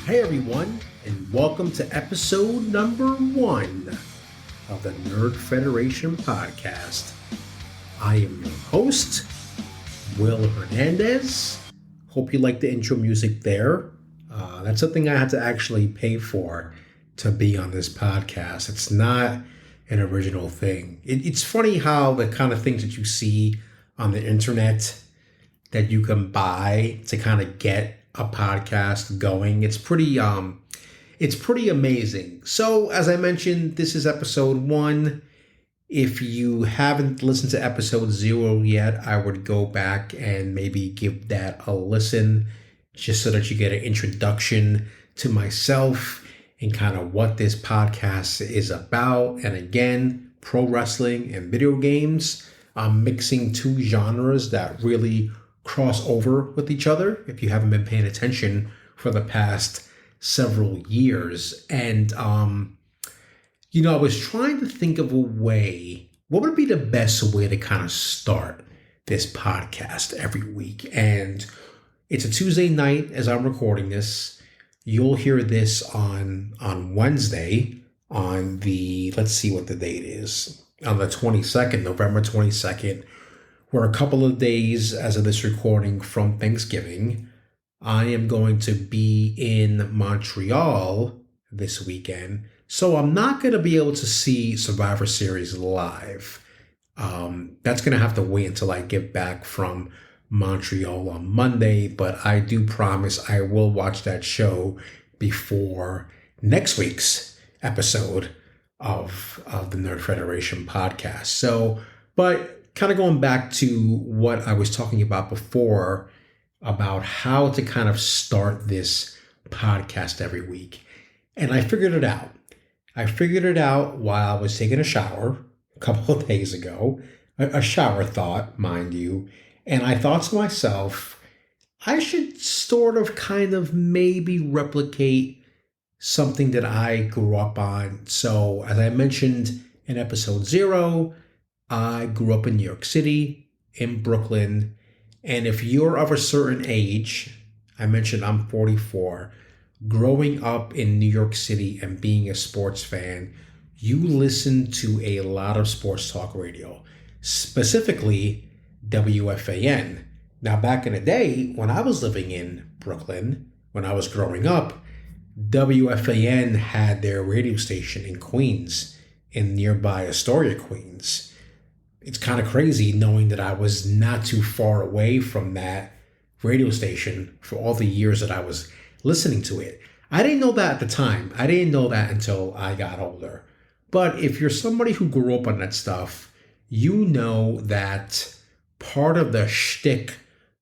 Hey everyone, and welcome to episode number 1 of the Nerd Federation podcast. I am your host, Will Hernandez. Hope you like the intro music there. That's something I had to actually pay for to be on this podcast. It's not an original thing. It's funny how the kind of things that you see on the internet that you can buy to kind of get a podcast going. It's pretty amazing. So as I mentioned, this is episode 1. If you haven't listened to episode 0 yet, I would go back and maybe give that a listen just so that you get an introduction to myself and kind of what this podcast is about. And again, pro wrestling and video games. I'm mixing two genres that really cross over with each other if you haven't been paying attention for the past several years. And I was trying to think of a way, what would be the best way to kind of start this podcast every week? And it's a Tuesday night as I'm recording this. You'll hear this on Wednesday on the, let's see what the date is, on the 22nd, November 22nd. We're a couple of days as of this recording from Thanksgiving. I am going to be in Montreal this weekend, so I'm not going to be able to see Survivor Series live. That's going to have to wait until I get back from Montreal on Monday, but I do promise I will watch that show before next week's episode of the Nerd Federation podcast. So, but kind of going back to what I was talking about before about how to kind of start this podcast every week. And I figured it out. I figured it out while I was taking a shower a couple of days ago. A shower thought, mind you. And I thought to myself, I should sort of kind of maybe replicate something that I grew up on. So as I mentioned in episode 0, I grew up in New York City, in Brooklyn, and if you're of a certain age, I mentioned I'm 44, growing up in New York City and being a sports fan, you listen to a lot of sports talk radio, specifically WFAN. Now, back in the day, when I was living in Brooklyn, when I was growing up, WFAN had their radio station in Queens, in nearby Astoria, Queens. It's kind of crazy knowing that I was not too far away from that radio station for all the years that I was listening to it. I didn't know that at the time. I didn't know that until I got older. But if you're somebody who grew up on that stuff, you know that part of the shtick,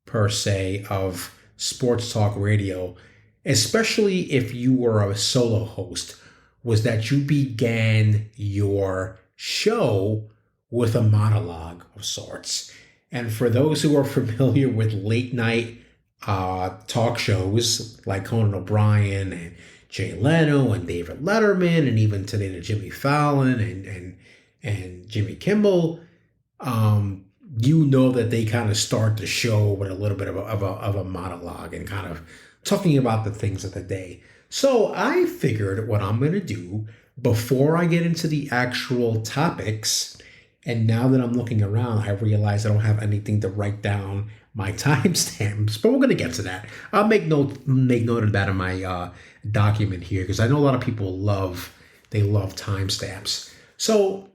per se, of sports talk radio, especially if you were a solo host, was that you began your show with a monologue of sorts. And for those who are familiar with late night talk shows like Conan O'Brien and Jay Leno and David Letterman, and even today to Jimmy Fallon and Jimmy Kimmel, you know that they kind of start the show with a little bit of a monologue and kind of talking about the things of the day. So I figured what I'm going to do before I get into the actual topics. And now that I'm looking around, I realize I don't have anything to write down my timestamps, but we're going to get to that. I'll make note of that in my document here, because I know a lot of people love timestamps. So,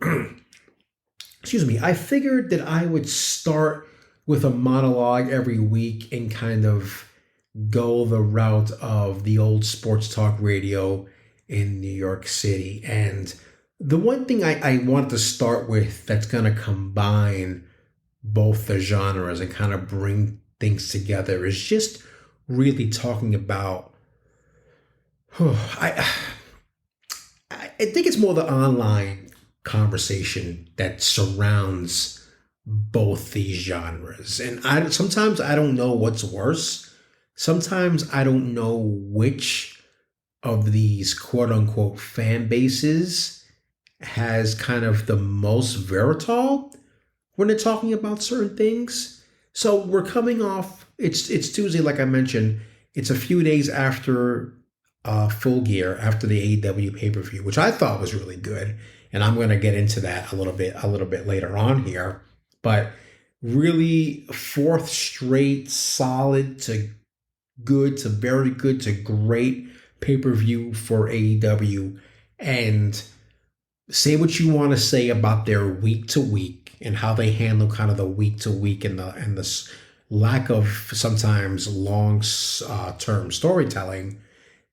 excuse me, I figured that I would start with a monologue every week and kind of go the route of the old sports talk radio in New York City. And the one thing I want to start with that's going to combine both the genres and kind of bring things together is just really talking about, I think it's more the online conversation that surrounds both these genres. And sometimes I don't know what's worse. Sometimes I don't know which of these quote unquote fan bases has kind of the most vitriol when they're talking about certain things. So we're coming off, it's Tuesday, like I mentioned. It's a few days after Full Gear after the AEW pay-per-view, which I thought was really good, and I'm going to get into that a little bit later on here. But really, fourth straight solid to good to very good to great pay-per-view for AEW. And say what you want to say about their week to week and how they handle kind of the week to week and the lack of sometimes long term storytelling.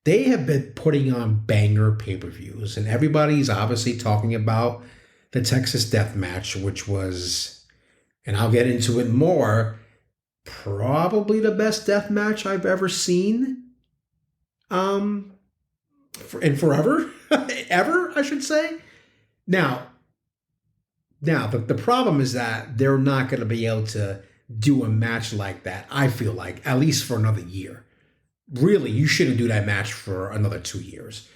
They have been putting on banger pay-per-views, and everybody's obviously talking about the Texas Death Match, which was, and I'll get into it more, probably the best death match I've ever seen. In forever, ever, I should say. Now, the problem is that they're not going to be able to do a match like that, I feel like, at least for another year. Really, you shouldn't do that match for another 2 years.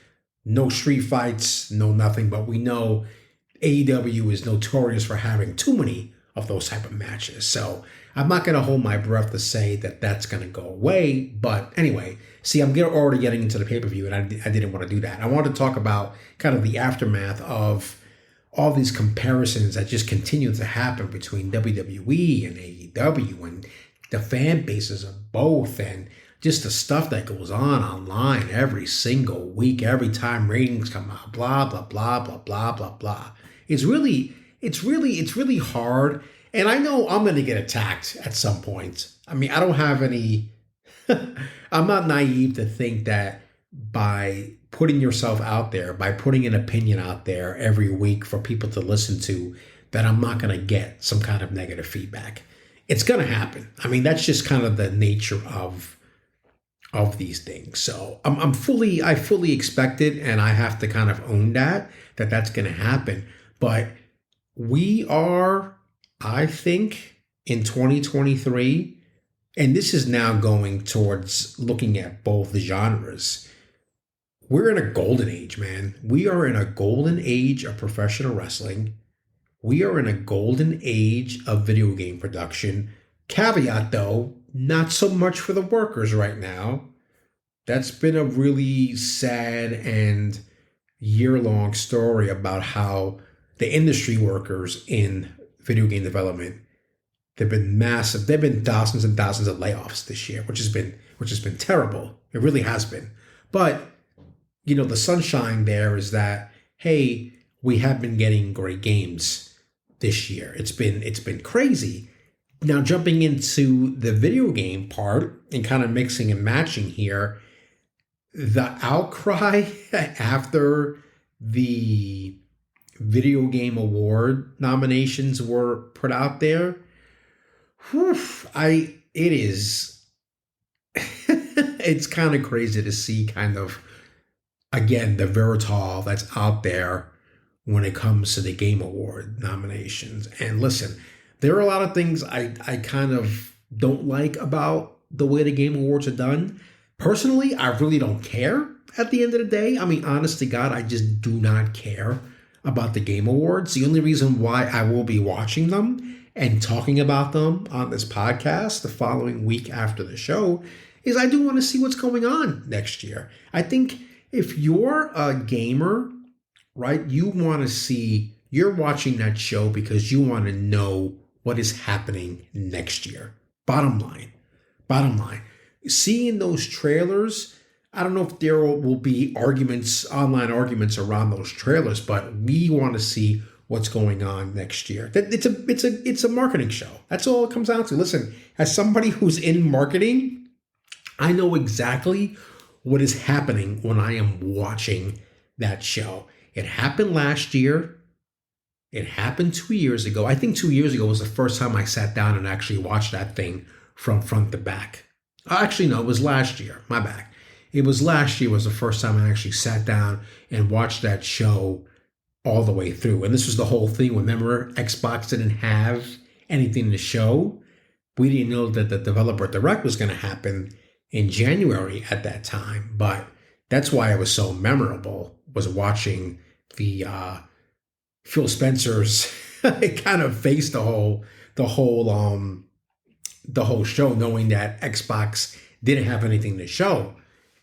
No street fights, no nothing, but we know AEW is notorious for having too many of those type of matches. So I'm not going to hold my breath to say that that's going to go away. But anyway, see, I'm already getting into the pay-per-view, and I didn't want to do that. I wanted to talk about kind of the aftermath of all these comparisons that just continue to happen between WWE and AEW and the fan bases of both, and just the stuff that goes on online every single week, every time ratings come out, blah, blah, blah, blah, blah, blah, blah. It's really hard. And I know I'm going to get attacked at some point. I mean, I don't have any, I'm not naive to think that by putting yourself out there, by putting an opinion out there every week for people to listen to, that I'm not going to get some kind of negative feedback. It's going to happen. I mean, that's just kind of the nature of these things. So I fully expect it, and I have to kind of own that's going to happen. But we are, I think, in 2023, and this is now going towards looking at both genres. We're in a golden age, man. We are in a golden age of professional wrestling. We are in a golden age of video game production. Caveat, though, not so much for the workers right now. That's been a really sad and year-long story about how the industry workers in video game development, they've been massive. There've been thousands and thousands of layoffs this year, which has been terrible. It really has been. But the sunshine there is that, hey, we have been getting great games this year. It's been crazy. Now, jumping into the video game part and kind of mixing and matching here, the outcry after the video game award nominations were put out there, it's kind of crazy to see kind of, again, the vitriol that's out there when it comes to the Game Award nominations. And listen, there are a lot of things I kind of don't like about the way the Game Awards are done. Personally, I really don't care at the end of the day. I mean, honest to God, I just do not care about the Game Awards. The only reason why I will be watching them and talking about them on this podcast the following week after the show is I do want to see what's going on next year. I think if you're a gamer, right, you're watching that show because you want to know what is happening next year. Bottom line. Seeing those trailers, I don't know if there will be online arguments around those trailers, but we want to see what's going on next year. It's a marketing show. That's all it comes down to. Listen, as somebody who's in marketing, I know exactly what is happening when I am watching that show. It happened last year. It happened 2 years ago. I think 2 years ago was the first time I sat down and actually watched that thing from front to back. Actually, no, it was last year. My bad. It was last year was the first time I actually sat down and watched that show all the way through. And this was the whole thing. Remember, Xbox didn't have anything to show. We didn't know that the developer direct was going to happen in January at that time. But that's why it was so memorable, was watching the Phil Spencer's kind of face the whole show, knowing that Xbox didn't have anything to show.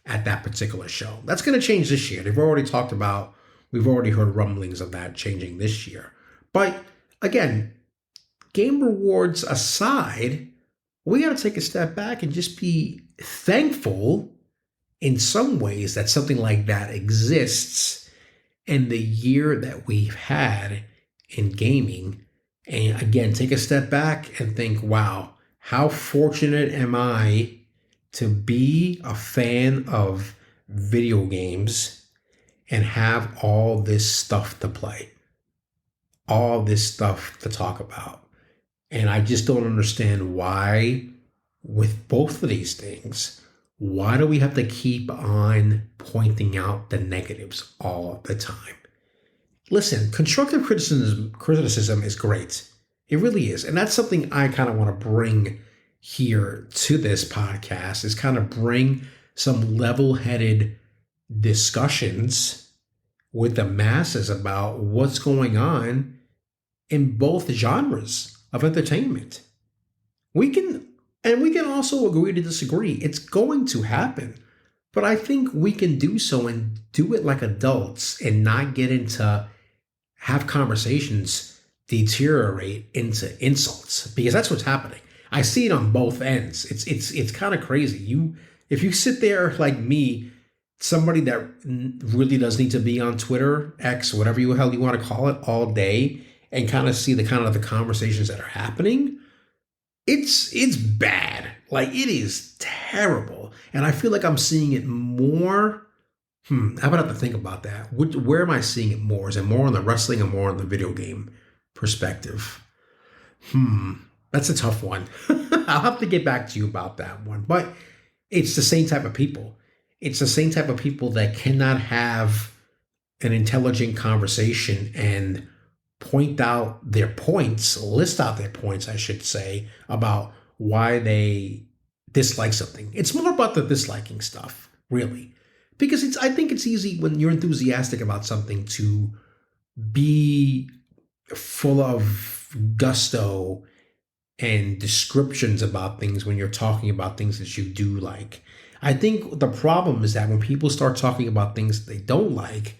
at that particular show. That's going to change this year. We've already heard rumblings of that changing this year. But again, game rewards aside, we got to take a step back and just be thankful in some ways that something like that exists in the year that we've had in gaming. And again, take a step back and think, wow, how fortunate am I to be a fan of video games and have all this stuff to play, all this stuff to talk about. And I just don't understand why, with both of these things, why do we have to keep on pointing out the negatives all the time? Listen, constructive criticism is great. It really is. And that's something I kind of want to bring here to this podcast, is kind of bring some level-headed discussions with the masses about what's going on in both genres of entertainment. We can also agree to disagree. It's going to happen. But I think we can do so and do it like adults and not get into have conversations deteriorate into insults, because that's what's happening. I see it on both ends. It's kind of crazy. If you sit there like me, somebody that really does need to be on Twitter, X, whatever the hell you want to call it, all day, and kind of see the conversations that are happening, it's bad. Like, it is terrible. And I feel like I'm seeing it more. I'm gonna have to think about that. Where am I seeing it more? Is it more on the wrestling or more on the video game perspective? That's a tough one. I'll have to get back to you about that one. But it's the same type of people. It's the same type of people that cannot have an intelligent conversation and point out their points, list out their points, I should say, about why they dislike something. It's more about the disliking stuff, really. Because I think it's easy when you're enthusiastic about something to be full of gusto and descriptions about things when you're talking about things that you do like. I think the problem is that when people start talking about things they don't like,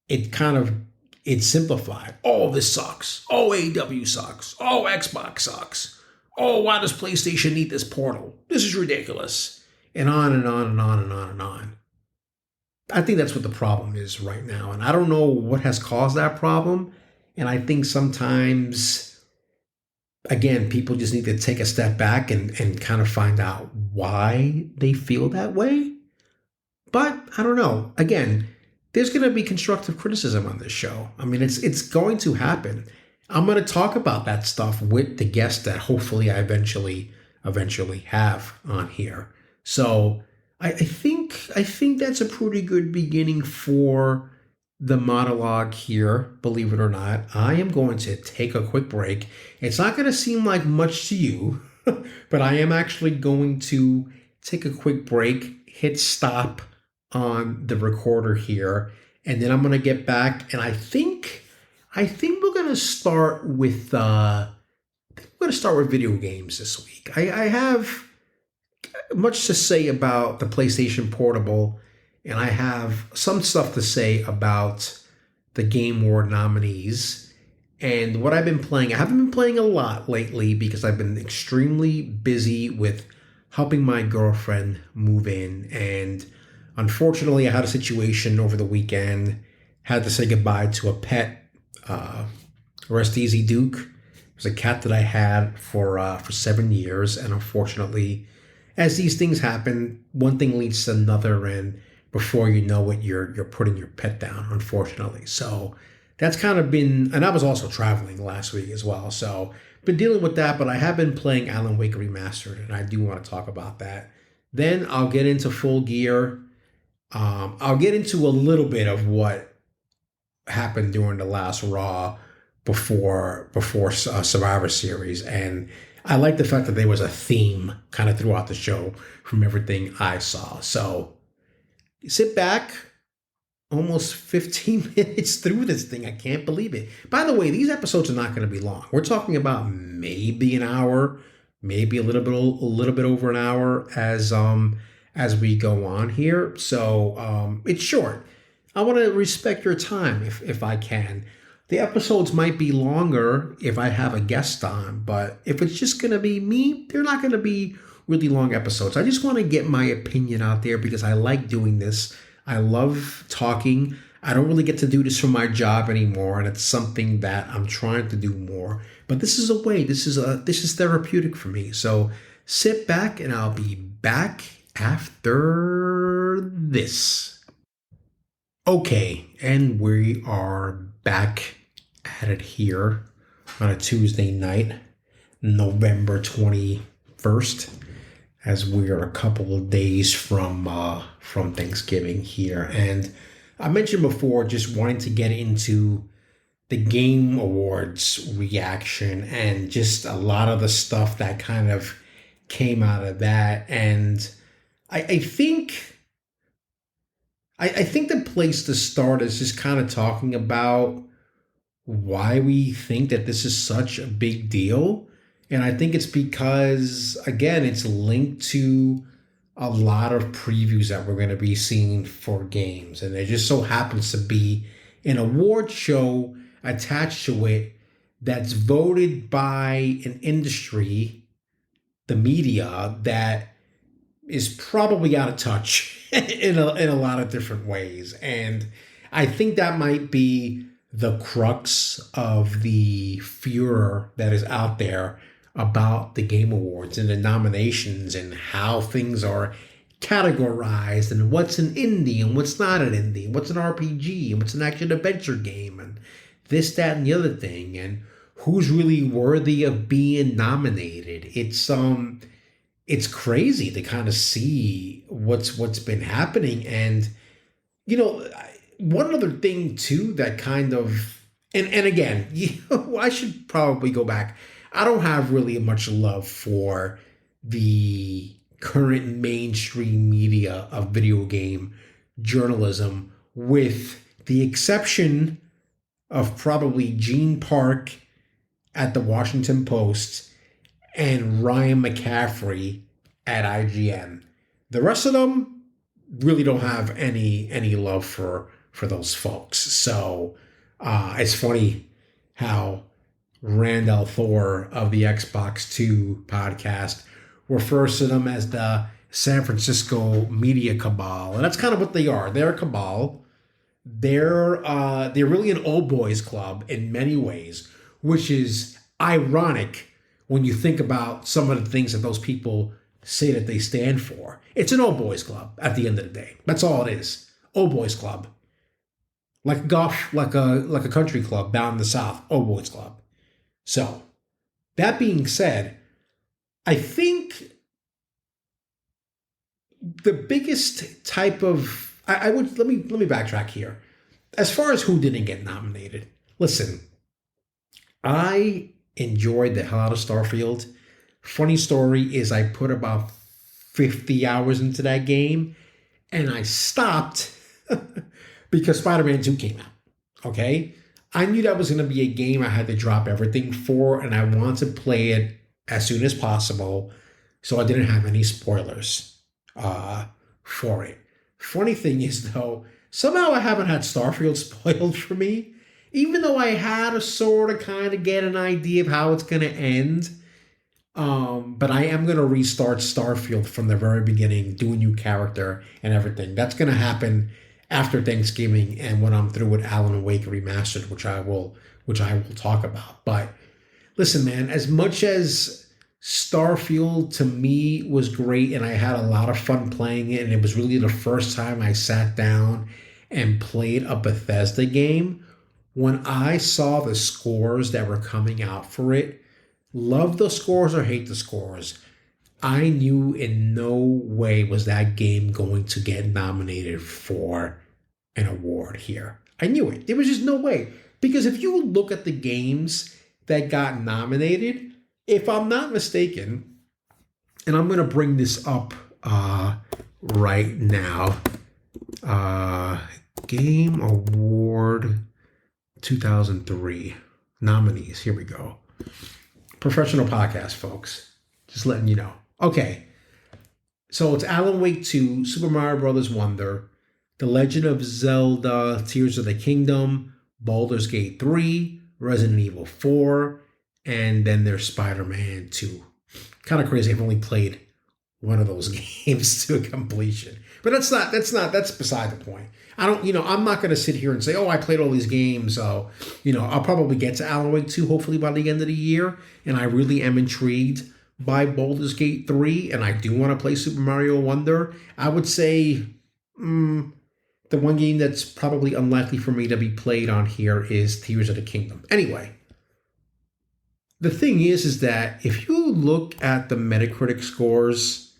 it's simplified. Oh, this sucks. Oh, AEW sucks. Oh, Xbox sucks. Oh, why does PlayStation need this portal? This is ridiculous. And on and on and on and on and on. I think that's what the problem is right now. And I don't know what has caused that problem. And I think sometimes, again, people just need to take a step back and kind of find out why they feel that way. But I don't know. Again, there's going to be constructive criticism on this show. I mean, it's going to happen. I'm going to talk about that stuff with the guests that hopefully I eventually have on here. So I think that's a pretty good beginning for the monologue here, believe it or not. I am going to take a quick break. It's not going to seem like much to you, but I am actually going to take a quick break, hit stop on the recorder here, and then I'm going to get back. And I think we're going to start with video games this week. I have much to say about the PlayStation Portable, and I have some stuff to say about the Game Award nominees and what I've been playing. I haven't been playing a lot lately because I've been extremely busy with helping my girlfriend move in, and unfortunately I had a situation over the weekend, had to say goodbye to a pet. Rest easy, Duke. It was a cat that I had for 7 years, and unfortunately, as these things happen, one thing leads to another, and before you know it, you're putting your pet down, unfortunately. So that's kind of been, and I was also traveling last week as well, so been dealing with that. But I have been playing Alan Wake Remastered, and I do want to talk about that. Then I'll get into Full Gear. I'll get into a little bit of what happened during the last Raw before Survivor Series, and I like the fact that there was a theme kind of throughout the show from everything I saw. So sit back, almost 15 minutes through this thing. I can't believe it. By the way, these episodes are not going to be long. We're talking about maybe an hour, maybe a little bit over an hour as as we go on here. So it's short. I want to respect your time if I can. The episodes might be longer if I have a guest on, but if it's just going to be me, they're not going to be really long episodes. I just want to get my opinion out there because I like doing this. I love talking. I don't really get to do this for my job anymore, and it's something that I'm trying to do more. But this is a way. This is therapeutic for me. So sit back, and I'll be back after this. Okay, and we are back at it here on a Tuesday night, November 21st, as we are a couple of days from Thanksgiving here. And I mentioned before just wanting to get into the Game Awards reaction and just a lot of the stuff that kind of came out of that. And I think the place to start is just kind of talking about why we think that this is such a big deal. And I think it's because, again, it's linked to a lot of previews that we're going to be seeing for games. And there just so happens to be an award show attached to it that's voted by an industry, the media, that is probably out of touch in a lot of different ways. And I think that might be the crux of the furor that is out there about the Game Awards and the nominations and how things are categorized and what's an indie and what's not an indie, what's an RPG and what's an action adventure game and this, that, and the other thing, and who's really worthy of being nominated. It's crazy to kind of see what's been happening. And, one other thing too that kind of, and again, I should probably go back. I don't have really much love for the current mainstream media of video game journalism, with the exception of probably Gene Park at the Washington Post and Ryan McCaffrey at IGN. The rest of them really don't have any love for those folks. So it's funny how Randall Thor of the Xbox 2 podcast refers to them as the San Francisco media cabal. And that's kind of what they are. They're a cabal. They're really an old boys club in many ways, which is ironic when you think about some of the things that those people say that they stand for. It's an old boys club at the end of the day. That's all it is. Old boys club. Like golf, like a country club down in the South. Old boys club. So, that being said, I think the biggest type of let me backtrack here. As far as who didn't get nominated, listen, I enjoyed the hell out of Starfield. Funny story is I put about 50 hours into that game and I stopped because Spider-Man 2 came out. Okay? I knew that was going to be a game I had to drop everything for, and I wanted to play it as soon as possible, so I didn't have any spoilers for it. Funny thing is, though, somehow I haven't had Starfield spoiled for me, even though I had to sort of kind of get an idea of how it's going to end. But I am going to restart Starfield from the very beginning, do a new character and everything. That's going to happen after Thanksgiving and when I'm through with Alan Wake Remastered, which I will talk about. But listen, man, as much as Starfield to me was great and I had a lot of fun playing it, and it was really the first time I sat down and played a Bethesda game, when I saw the scores that were coming out for it, love the scores or hate the scores, I knew in no way was that game going to get nominated for an award here. I knew it. There was just no way. Because if you look at the games that got nominated, if I'm not mistaken, and I'm going to bring this up right now, Game Award 2003 nominees. Here we go. Professional podcast, folks. Just letting you know. Okay. So it's Alan Wake 2, Super Mario Brothers Wonder, The Legend of Zelda Tears of the Kingdom, Baldur's Gate 3, Resident Evil 4, and then there's Spider-Man 2. Kind of crazy. I've only played one of those games to completion. But that's beside the point. I'm not going to sit here and say, oh, I played all these games. So, I'll probably get to Alan Wake 2 hopefully by the end of the year. And I really am intrigued by Baldur's Gate 3. And I do want to play Super Mario Wonder. I would say the one game that's probably unlikely for me to be played on here is Tears of the Kingdom. Anyway, the thing is that if you look at the Metacritic scores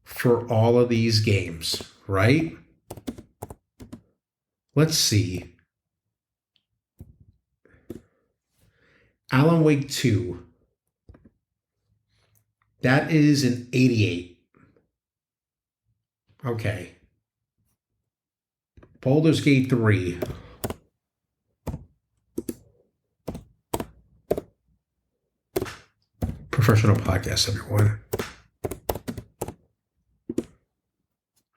for all of these games, right? Let's see. Alan Wake 2. That is an 88. Okay. Baldur's Gate 3. Professional podcast, everyone.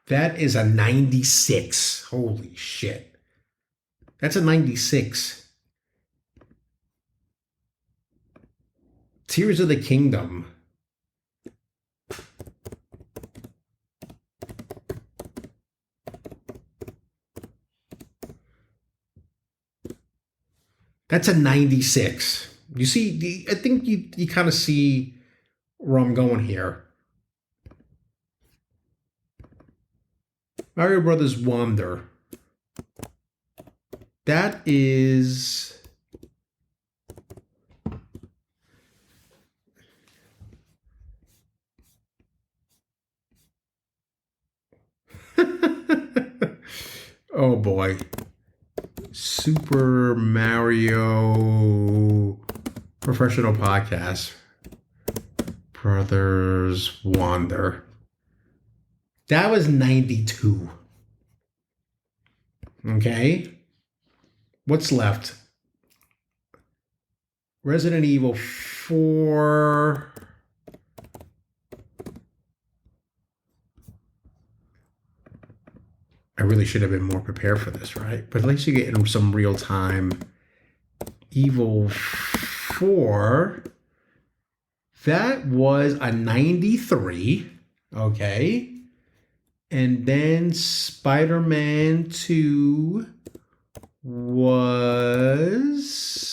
That is a 96. Holy shit. That's a 96. Tears of the Kingdom. That's a 96. You see, I think you kind of see where I'm going here. Mario Brothers Wonder. That is... oh boy. Super Mario Professional Podcast. Brothers Wander. That was 92. Okay. What's left? Resident Evil 4. I really should have been more prepared for this, right? But at least you get some real time. Evil 4. That was a 93. Okay. And then Spider-Man 2 was...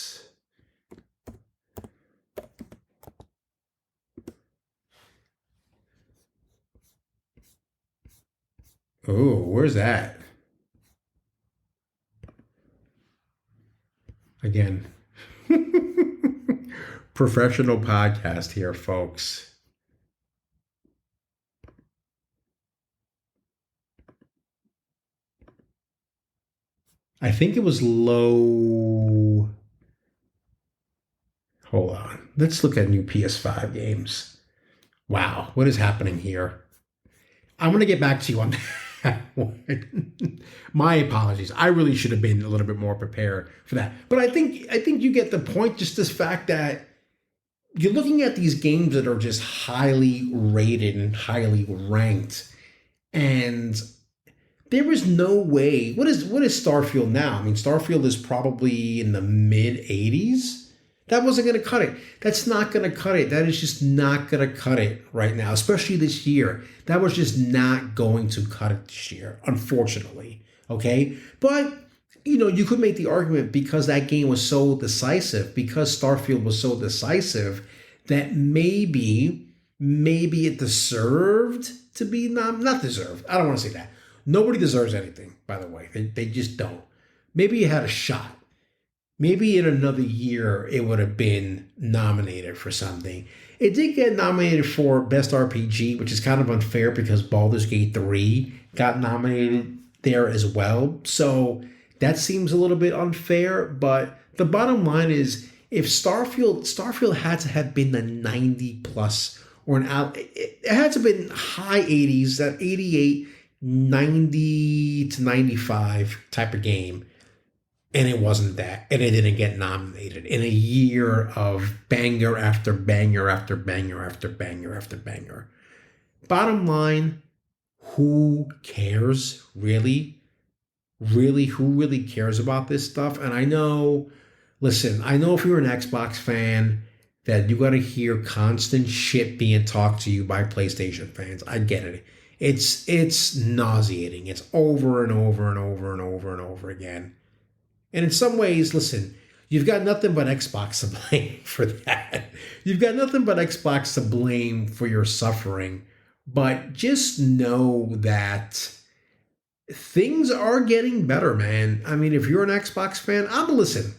oh, where's that? Again. Professional podcast here, folks. I think it was low. Hold on. Let's look at new PS5 games. Wow, what is happening here? I'm going to get back to you on that one. My apologies. I really should have been a little bit more prepared for that. But I think you get the point. Just this fact that you're looking at these games that are just highly rated and highly ranked, and there is no way. What is Starfield now? I mean, Starfield is probably in the mid 80s. That wasn't going to cut it. That's not going to cut it. That is just not going to cut it right now, especially this year. That was just not going to cut it this year, unfortunately. Okay? But, you could make the argument because that game was so decisive, because Starfield was so decisive, that maybe it deserved to be not deserved. I don't want to say that. Nobody deserves anything, by the way. They just don't. Maybe it had a shot. Maybe in another year it would have been nominated for something. It did get nominated for Best RPG, which is kind of unfair because Baldur's Gate 3 got nominated there as well. So that seems a little bit unfair. But the bottom line is, if Starfield had to have been the 90 plus, or it had to have been high 80s, that 88, 90 to 95 type of game. And it wasn't that. And it didn't get nominated in a year of banger after banger after banger after banger after banger. bottom line, who cares really? Really, who really cares about this stuff? And I know, listen, I know if you're an Xbox fan that you got to hear constant shit being talked to you by PlayStation fans. I get it. It's nauseating. It's over and over and over and over and over again. And in some ways, listen, you've got nothing but Xbox to blame for that. You've got nothing but Xbox to blame for your suffering. But just know that things are getting better, man. I mean, if you're an Xbox fan, listen.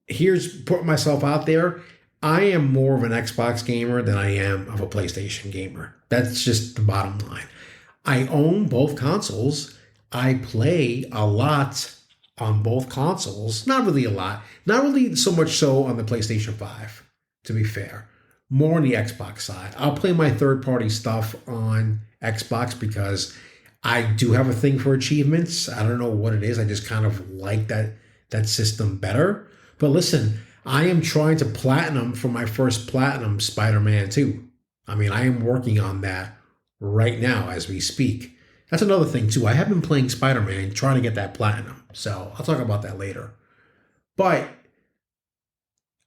Here's putting myself out there. I am more of an Xbox gamer than I am of a PlayStation gamer. That's just the bottom line. I own both consoles. I play a lot on both consoles. Not really a lot. Not really so much so on the PlayStation 5, to be fair. More on the Xbox side. I'll play my third-party stuff on Xbox because I do have a thing for achievements. I don't know what it is. I just kind of like that system better. But listen, I am trying to platinum for my first platinum Spider-Man 2. I mean, I am working on that right now as we speak. That's another thing, too. I have been playing Spider-Man, trying to get that platinum. So I'll talk about that later. But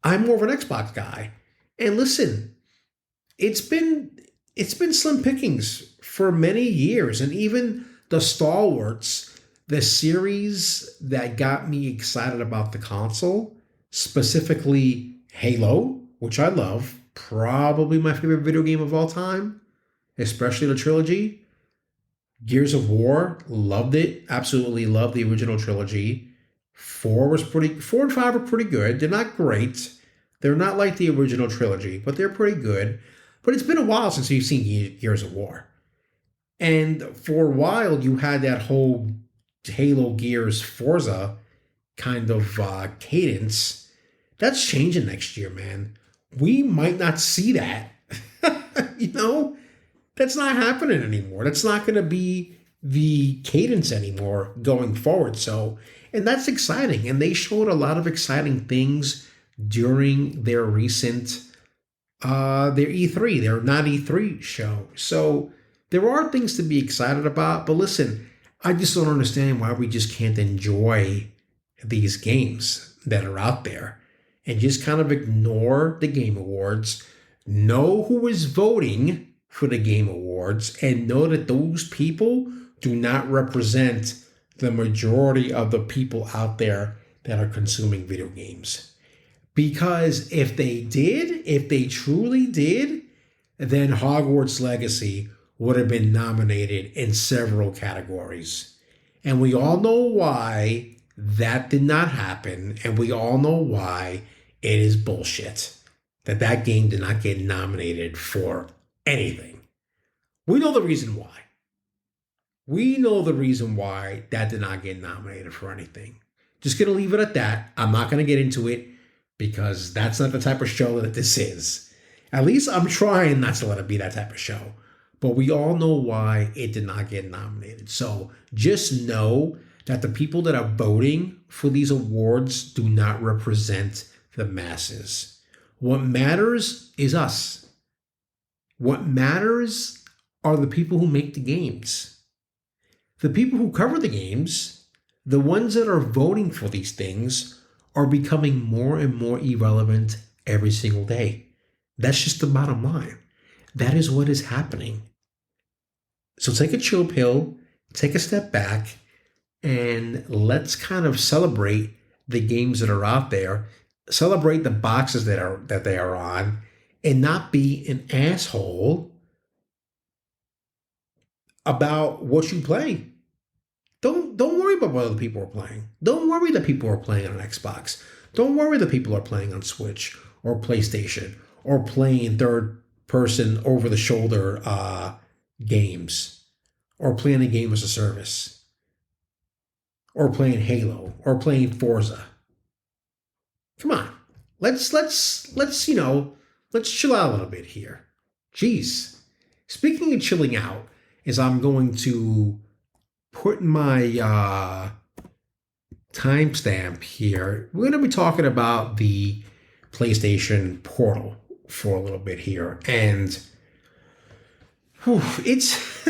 I'm more of an Xbox guy. And listen, it's been slim pickings for many years. And even the stalwarts, the series that got me excited about the console, specifically Halo, which I love, probably my favorite video game of all time, especially the trilogy. Gears of War, loved it. Absolutely loved the original trilogy. 4 and 5 are pretty good. They're not great. They're not like the original trilogy, but they're pretty good. But it's been a while since you've seen Gears of War. And for a while, you had that whole Halo Gears Forza kind of cadence. That's changing next year, man. We might not see that. That's not happening anymore. That's not going to be the cadence anymore going forward. So, and that's exciting. And they showed a lot of exciting things during their recent, their E3, their not E3 show. So there are things to be excited about. But listen, I just don't understand why we just can't enjoy these games that are out there and just kind of ignore the Game Awards, know who is voting for the Game Awards, and know that those people do not represent the majority of the people out there that are consuming video games. Because if they truly did, then Hogwarts Legacy would have been nominated in several categories. And we all know why that did not happen, and we all know why it is bullshit that game did not get nominated for anything. We know the reason why. We know the reason why that did not get nominated for anything. Just going to leave it at that. I'm not going to get into it because that's not the type of show that this is. At least I'm trying not to let it be that type of show. But we all know why it did not get nominated. So just know that the people that are voting for these awards do not represent the masses. What matters is us. What matters are the people who make the games. The people who cover the games, the ones that are voting for these things, are becoming more and more irrelevant every single day. That's just the bottom line. That is what is happening. So take a chill pill, take a step back, and let's kind of celebrate the games that are out there, celebrate the boxes that they are on, and not be an asshole about what you play. Don't worry about what other people are playing. Don't worry that people are playing on Xbox. Don't worry that people are playing on Switch or PlayStation or playing third-person over-the-shoulder games or playing a game as a service or playing Halo or playing Forza. Come on, let's chill out a little bit here. Jeez. Speaking of chilling out, is I'm going to put my timestamp here. We're going to be talking about the PlayStation Portal for a little bit here. And Whew, it's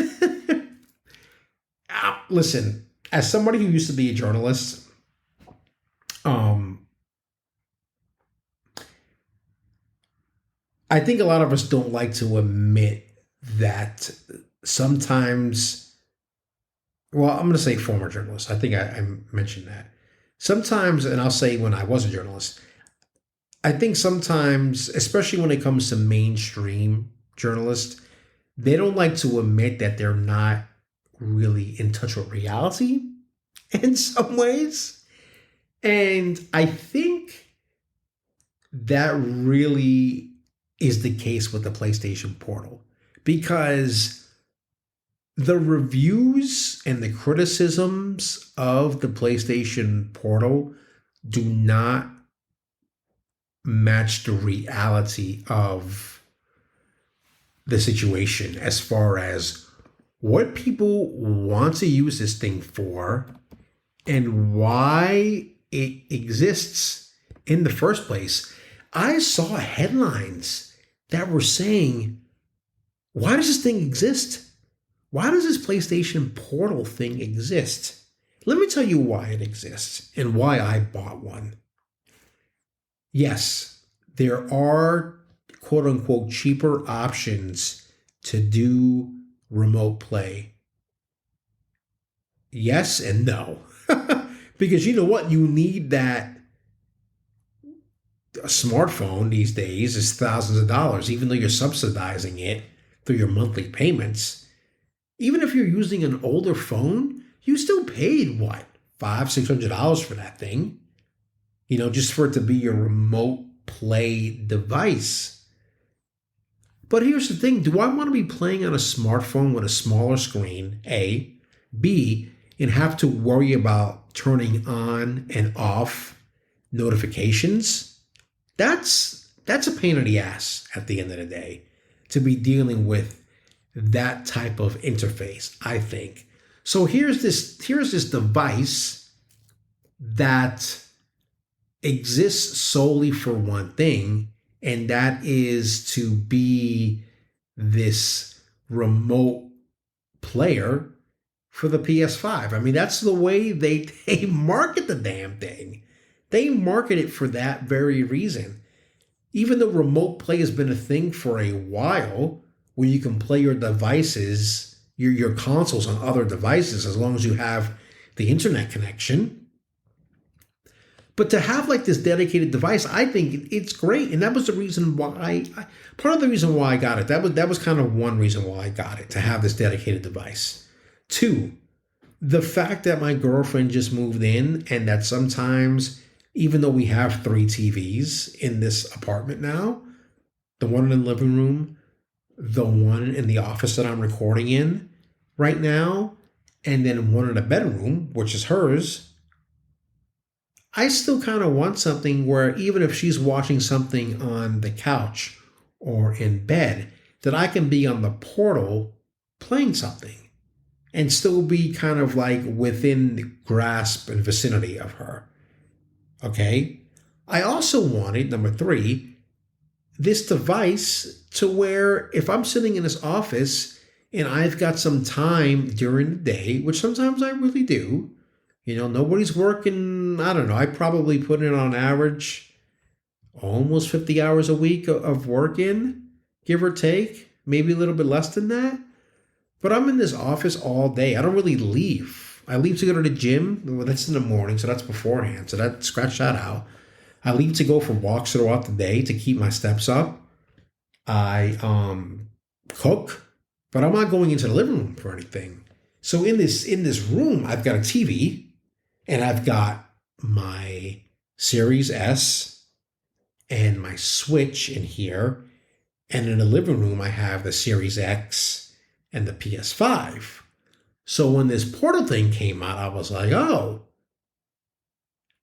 listen, as somebody who used to be a journalist, um, I think a lot of us don't like to admit that sometimes, well, I'm going to say former journalist. I think I mentioned that. Sometimes, and I'll say when I was a journalist, I think sometimes, especially when it comes to mainstream journalists, they don't like to admit that they're not really in touch with reality in some ways. And I think that really is the case with the PlayStation Portal because the reviews and the criticisms of the PlayStation Portal do not match the reality of the situation as far as what people want to use this thing for and why it exists in the first place. I saw headlines that were saying, why does this thing exist? Why does this PlayStation Portal thing exist? Let me tell you why it exists and why I bought one. Yes, there are quote unquote cheaper options to do remote play. Yes and no. Because you know what? You need that. A smartphone these days is thousands of dollars, even though you're subsidizing it through your monthly payments. Even if you're using an older phone, you still paid what, $500-$600 for that thing, just for it to be your remote play device. But here's the thing: do I want to be playing on a smartphone with a smaller screen? A, B, and have to worry about turning on and off notifications? That's a pain in the ass at the end of the day to be dealing with that type of interface, I think. So here's this device that exists solely for one thing, and that is to be this remote player for the PS5. I mean, that's the way they market the damn thing. They market it for that very reason. Even though remote play has been a thing for a while, where you can play your devices, your consoles on other devices, as long as you have the internet connection. But to have like this dedicated device, I think it's great. And that was the reason why, part of the reason why I got it. That was kind of one reason why I got it, to have this dedicated device. Two, the fact that my girlfriend just moved in and that sometimes, even though we have 3 TVs in this apartment now, the one in the living room, the one in the office that I'm recording in right now, and then one in the bedroom, which is hers, I still kind of want something where even if she's watching something on the couch or in bed, that I can be on the portal playing something and still be kind of like within the grasp and vicinity of her. Okay? I also wanted, number 3, this device to where if I'm sitting in this office and I've got some time during the day, which sometimes I really do, nobody's working, I don't know, I probably put in on average almost 50 hours a week of work in, give or take, maybe a little bit less than that. But I'm in this office all day. I don't really leave. I leave to go to the gym. Well, that's in the morning, so that's beforehand. So scratch that out. I leave to go for walks throughout the day to keep my steps up. I cook, but I'm not going into the living room for anything. So in this room, I've got a TV, and I've got my Series S and my Switch in here. And in the living room, I have the Series X and the PS5. So when this Portal thing came out, I was like, oh,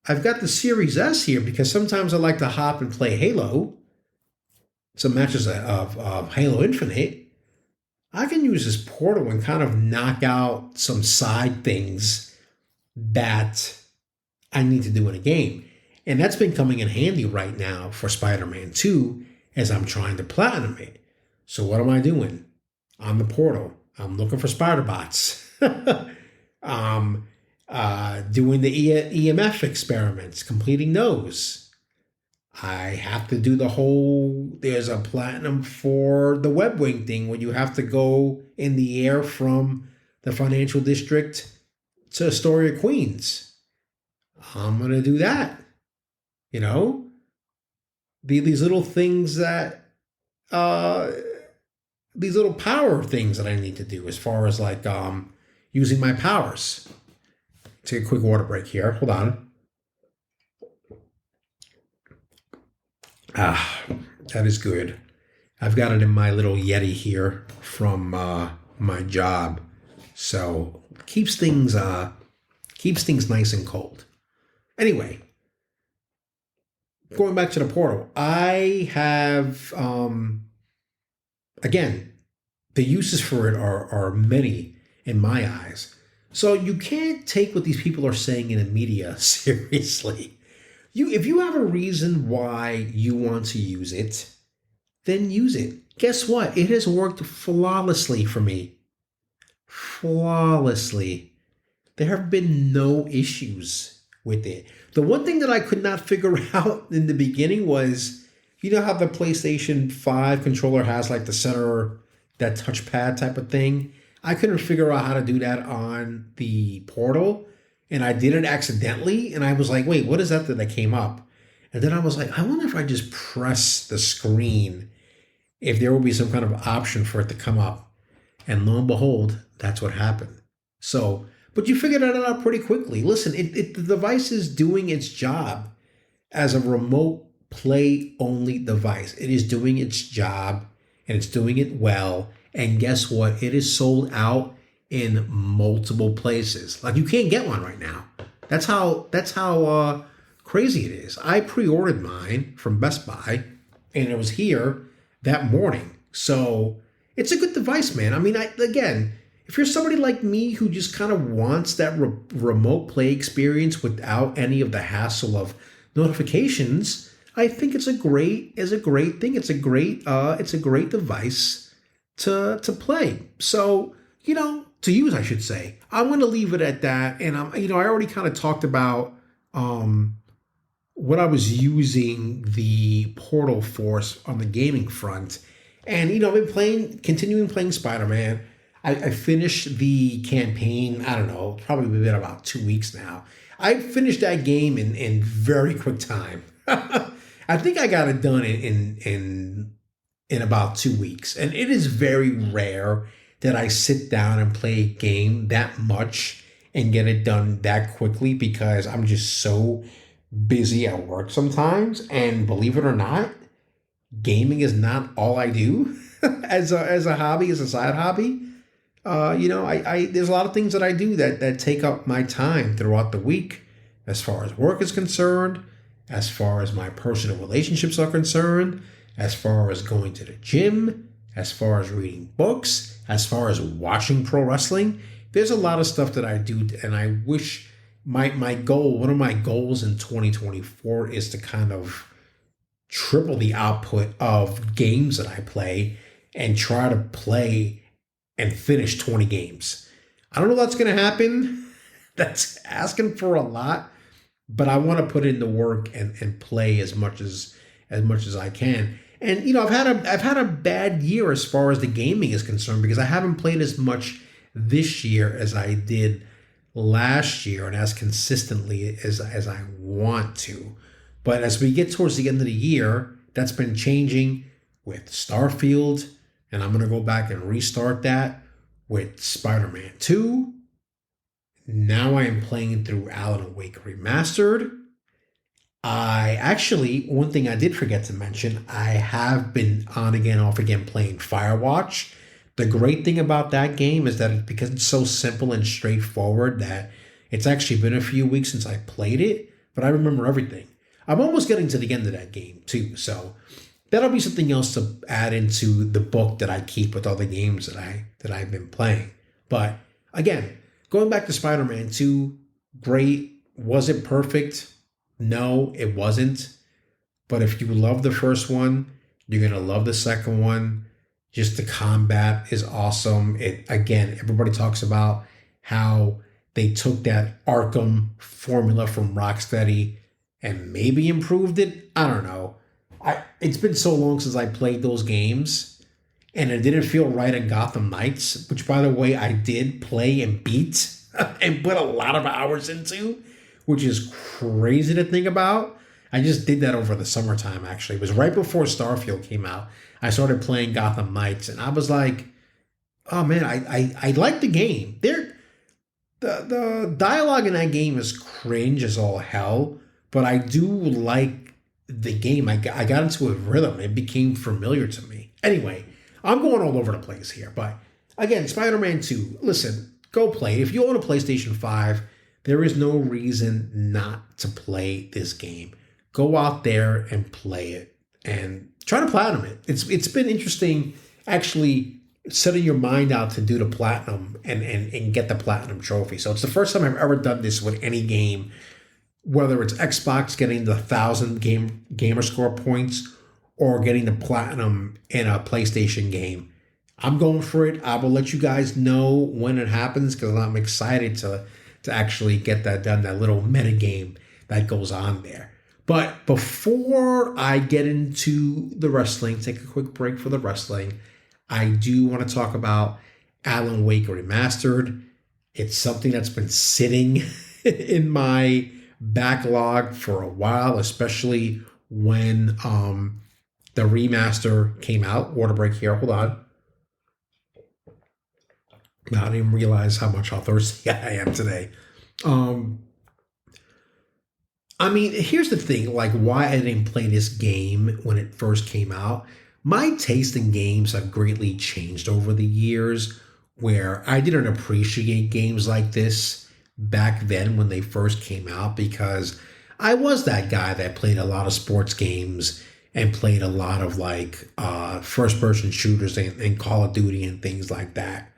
I've got the Series S here because sometimes I like to hop and play Halo, some matches of Halo Infinite. I can use this Portal and kind of knock out some side things that I need to do in a game. And that's been coming in handy right now for Spider-Man 2 as I'm trying to platinum it. So what am I doing? on the portal. I'm looking for spider bots. Doing the EMF experiments, completing those. I have to do there's a platinum for the web wing thing when you have to go in the air from the financial district to Astoria, Queens. I'm going to do that. You know, these little things uh, these little power things that I need to do as far as like using my powers. Take a quick water break here. Hold on. Ah, that is good. I've got it in my little Yeti here from my job, so keeps things nice and cold. Anyway, going back to the portal, I have again, the uses for it are many in my eyes. So you can't take what these people are saying in the media seriously. If you have a reason why you want to use it, then use it. Guess what? It has worked flawlessly for me. Flawlessly. There have been no issues with it. The one thing that I could not figure out in the beginning was, you know how the PlayStation 5 controller has like the center, that touchpad type of thing? I couldn't figure out how to do that on the portal, and I did it accidentally, and I was like, wait, what is that came up? And then I was like, I wonder if I just press the screen, if there will be some kind of option for it to come up. And lo and behold, that's what happened. So, but you figured that out pretty quickly. Listen, the device is doing its job as a remote play only device. It is doing its job, and it's doing it well. And guess what? It is sold out in multiple places. Like, you can't get one right now. That's how crazy it is. I pre-ordered mine from Best Buy, and it was here that morning. So it's a good device, man. I mean, again, if you're somebody like me who just kind of wants that remote play experience without any of the hassle of notifications, I think it's a great thing. It's a great device to play. So, to use, I should say. I'm going to leave it at that. And I already kind of talked about what I was using the Portal Force on the gaming front. And, I've been continuing playing Spider-Man. I finished the campaign, I don't know, probably been about 2 weeks now. I finished that game in very quick time. I think I got it done in about 2 weeks. And it is very rare that I sit down and play a game that much and get it done that quickly, because I'm just so busy at work sometimes. And believe it or not, gaming is not all I do as a hobby, as a side hobby. There's a lot of things that I do that take up my time throughout the week, as far as work is concerned, as far as my personal relationships are concerned, as far as going to the gym, as far as reading books, as far as watching pro wrestling. There's a lot of stuff that I do, and I wish one of my goals in 2024 is to kind of triple the output of games that I play and try to play and finish 20 games. I don't know if that's going to happen. That's asking for a lot, but I want to put in the work and play as much as I can. And I've had a bad year as far as the gaming is concerned, because I haven't played as much this year as I did last year and as consistently as I want to. But as we get towards the end of the year, that's been changing with Starfield, and I'm going to go back and restart that with Spider-Man 2. Now I am playing through Alan Wake Remastered. One thing I did forget to mention, I have been on again, off again playing Firewatch. The great thing about that game is that because it's so simple and straightforward, that it's actually been a few weeks since I played it, but I remember everything. I'm almost getting to the end of that game too, so that'll be something else to add into the book that I keep with all the games that I've been playing. But again, going back to Spider-Man 2, great. Was it perfect? No, it wasn't. But if you love the first one, you're going to love the second one. Just the combat is awesome. It again, everybody talks about how they took that Arkham formula from Rocksteady and maybe improved it. I don't know. It's been so long since I played those games, and it didn't feel right in Gotham Knights, which by the way I did play and beat and put a lot of hours into, which is crazy to think about. I just did that over the summertime, actually. It was right before Starfield came out. I started playing Gotham Knights, and I was like, oh man, I like the game. The dialogue in that game is cringe as all hell, but I do like the game. I got into a rhythm. It became familiar to me. Anyway, I'm going all over the place here, but again, Spider-Man 2, listen, go play. If you own a PlayStation 5, there is no reason not to play this game. Go out there and play it and try to platinum it. It's been interesting actually setting your mind out to do the platinum and get the platinum trophy. So it's the first time I've ever done this with any game, whether it's Xbox getting the 1,000 gamer score points or getting the platinum in a PlayStation game. I'm going for it. I will let you guys know when it happens because I'm excited to actually get that done, that little meta game that goes on there. But before I get into the wrestling, take a quick break for the wrestling, I do want to talk about Alan Wake Remastered. It's something that's been sitting in my backlog for a while, especially when the remaster came out. Water break here. Hold on. I didn't even realize how much how thirsty I am today. I mean, here's the thing, like why I didn't play this game when it first came out. My taste in games have greatly changed over the years, where I didn't appreciate games like this back then when they first came out because I was that guy that played a lot of sports games and played a lot of like first-person shooters and Call of Duty and things like that.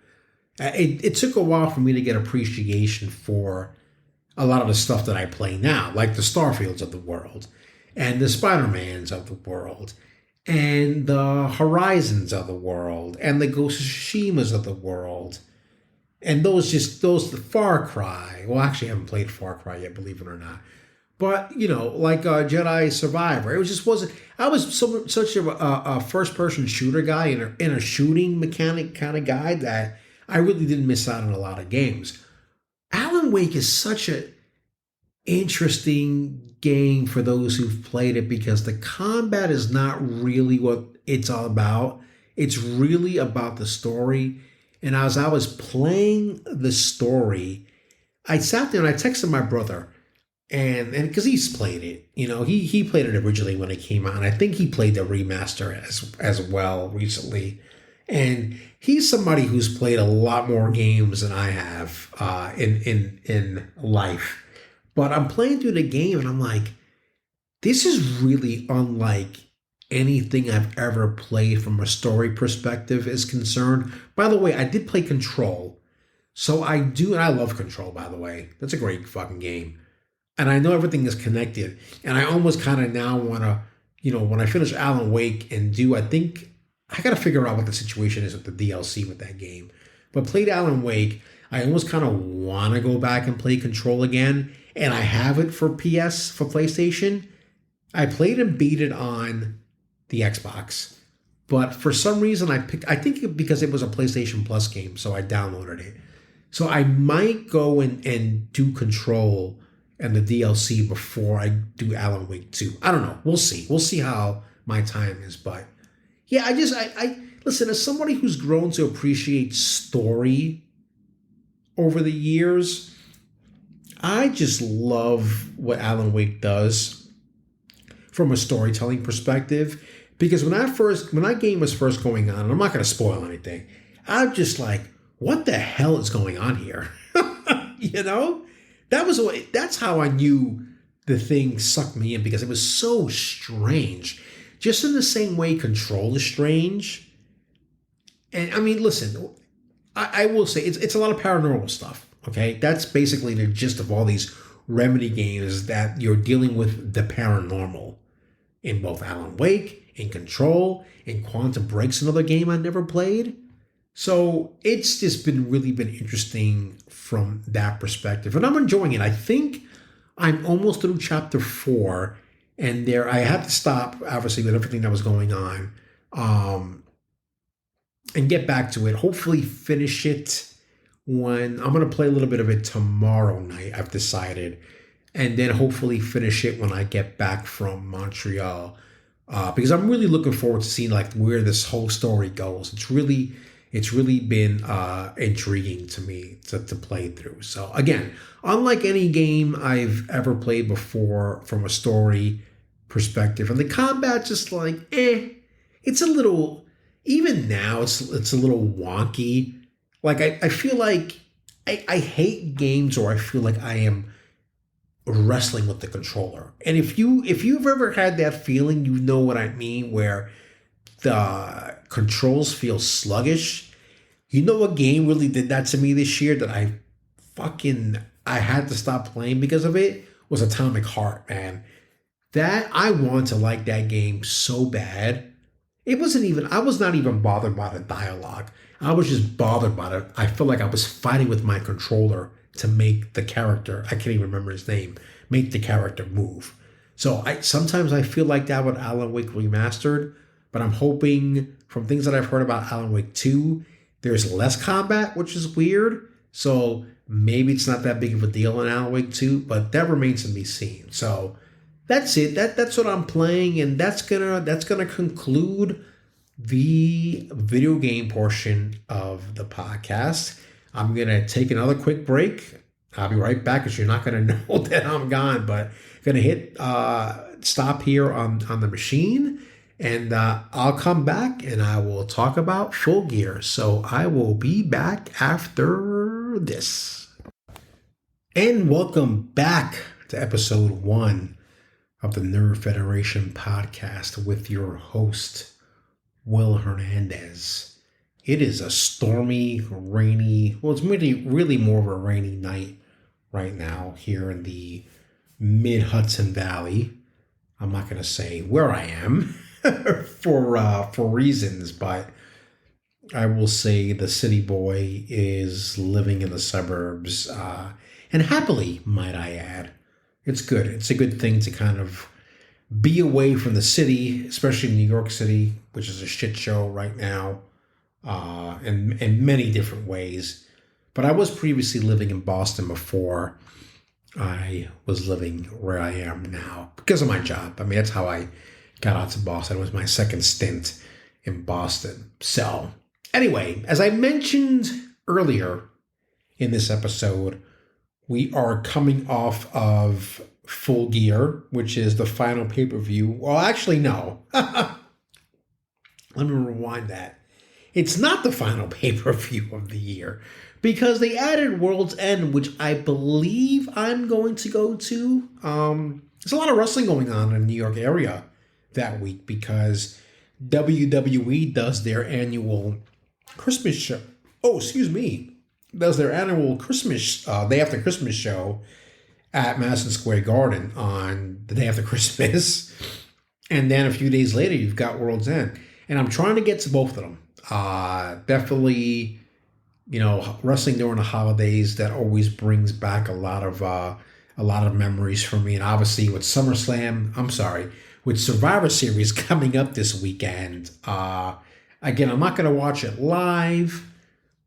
It took a while for me to get appreciation for a lot of the stuff that I play now, like the Starfields of the world and the Spider-Mans of the world and the Horizons of the world and the Ghost of Tsushimas of the world. And those the Far Cry. Well, actually, I haven't played Far Cry yet, believe it or not. But, you know, like Jedi Survivor, it wasn't. I was such a first-person shooter guy and a shooting mechanic kind of guy that I really didn't miss out on a lot of games. Alan Wake is such an interesting game for those who've played it because the combat is not really what it's all about. It's really about the story. And as I was playing the story, I sat there and I texted my brother, and because he's played it, you know, he played it originally when it came out, and I think he played the remaster as well recently. And he's somebody who's played a lot more games than I have in life. But I'm playing through the game and I'm like, this is really unlike anything I've ever played from a story perspective is concerned. By the way, I did play Control. So I do, and I love Control, by the way. That's a great fucking game. And I know everything is connected. And I almost kind of now want to, you know, when I finish Alan Wake and I think I got to figure out what the situation is with the DLC with that game. But played Alan Wake, I almost kind of want to go back and play Control again. And I have it for PlayStation. I played and beat it on the Xbox. But for some reason I think because it was a PlayStation Plus game, so I downloaded it. So I might go and do Control and the DLC before I do Alan Wake 2. I don't know. We'll see. We'll see how my time is, but yeah, I listen, as somebody who's grown to appreciate story over the years, I just love what Alan Wake does from a storytelling perspective. Because when that game was first going on, and I'm not going to spoil anything, I'm just like, what the hell is going on here? You know? That's how I knew the thing sucked me in, because it was so strange. Just in the same way Control is strange. And I mean, listen, I will say it's a lot of paranormal stuff, okay? That's basically the gist of all these Remedy games, that you're dealing with the paranormal in both Alan Wake, in Control, and Quantum Break's another game I never played. So it's just really been interesting from that perspective. And I'm enjoying it. I think I'm almost through chapter 4. And there I had to stop, obviously, with everything that was going on. And get back to it. Hopefully finish it when I'm going to play a little bit of it tomorrow night, I've decided. And then hopefully finish it when I get back from Montreal. Because I'm really looking forward to seeing like where this whole story goes. It's really been intriguing to me to play through. So again, unlike any game I've ever played before from a story perspective, and the combat just like it's a little, even now it's a little wonky. Like I feel like I hate games where I feel like I am wrestling with the controller. And if you've ever had that feeling, you know what I mean, where the controls feel sluggish. You know what game really did that to me this year that I had to stop playing because of it? Was Atomic Heart, man. That I want to like that game so bad. I was not even bothered by the dialogue. I was just bothered by it. I felt like I was fighting with my controller to make the character, I can't even remember his name, make the character move. So sometimes I feel like that with Alan Wake Remastered, but I'm hoping from things that I've heard about Alan Wake 2, there's less combat, which is weird. So maybe it's not that big of a deal in Alan Wake 2, but that remains to be seen. So that's it. That's what I'm playing, and that's gonna conclude the video game portion of the podcast. I'm gonna take another quick break. I'll be right back because you're not gonna know that I'm gone, but gonna hit stop here on the machine, and I'll come back and I will talk about Full Gear. So I will be back after this. And welcome back to episode 1 of the Nerd Federation podcast with your host, Will Hernandez. It is a stormy, rainy, well, it's really more of a rainy night right now here in the mid-Hudson Valley. I'm not going to say where I am for reasons, but I will say the city boy is living in the suburbs, and happily, might I add. It's good. It's a good thing to kind of be away from the city, especially New York City, which is a shit show right now, in many different ways. But I was previously living in Boston before I was living where I am now because of my job. I mean, that's how I got out to Boston. It was my second stint in Boston. So anyway, as I mentioned earlier in this episode, we are coming off of Full Gear, which is the final pay-per-view. Well, actually, no. Let me rewind that. It's not the final pay-per-view of the year because they added World's End, which I believe I'm going to go to. There's a lot of wrestling going on in the New York area that week because WWE does their annual Christmas show. Oh, excuse me. Does their annual Christmas, day after Christmas show at Madison Square Garden on the day after Christmas. And then a few days later, you've got World's End. And I'm trying to get to both of them. Definitely, wrestling during the holidays, that always brings back a lot of memories for me. And obviously with with Survivor Series coming up this weekend. Again, I'm not going to watch it live,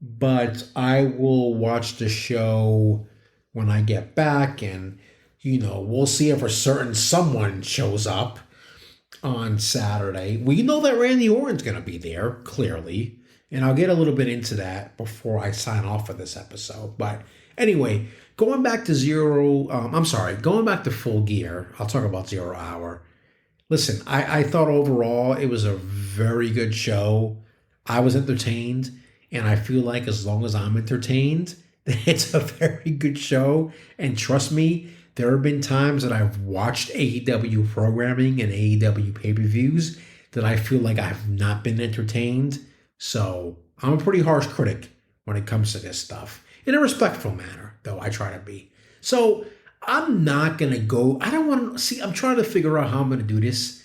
but I will watch the show when I get back, and we'll see if a certain someone shows up on Saturday. We know that Randy Orton's going to be there, clearly, and I'll get a little bit into that before I sign off for this episode. But anyway, going back to Full Gear, I'll talk about 0 Hour. Listen, I thought overall it was a very good show. I was entertained, and I feel like as long as I'm entertained, it's a very good show. And trust me, there have been times that I've watched AEW programming and AEW pay-per-views that I feel like I have not been entertained. So I'm a pretty harsh critic when it comes to this stuff. In a respectful manner, though, I try to be. So I'm not going to go. I'm trying to figure out how I'm going to do this.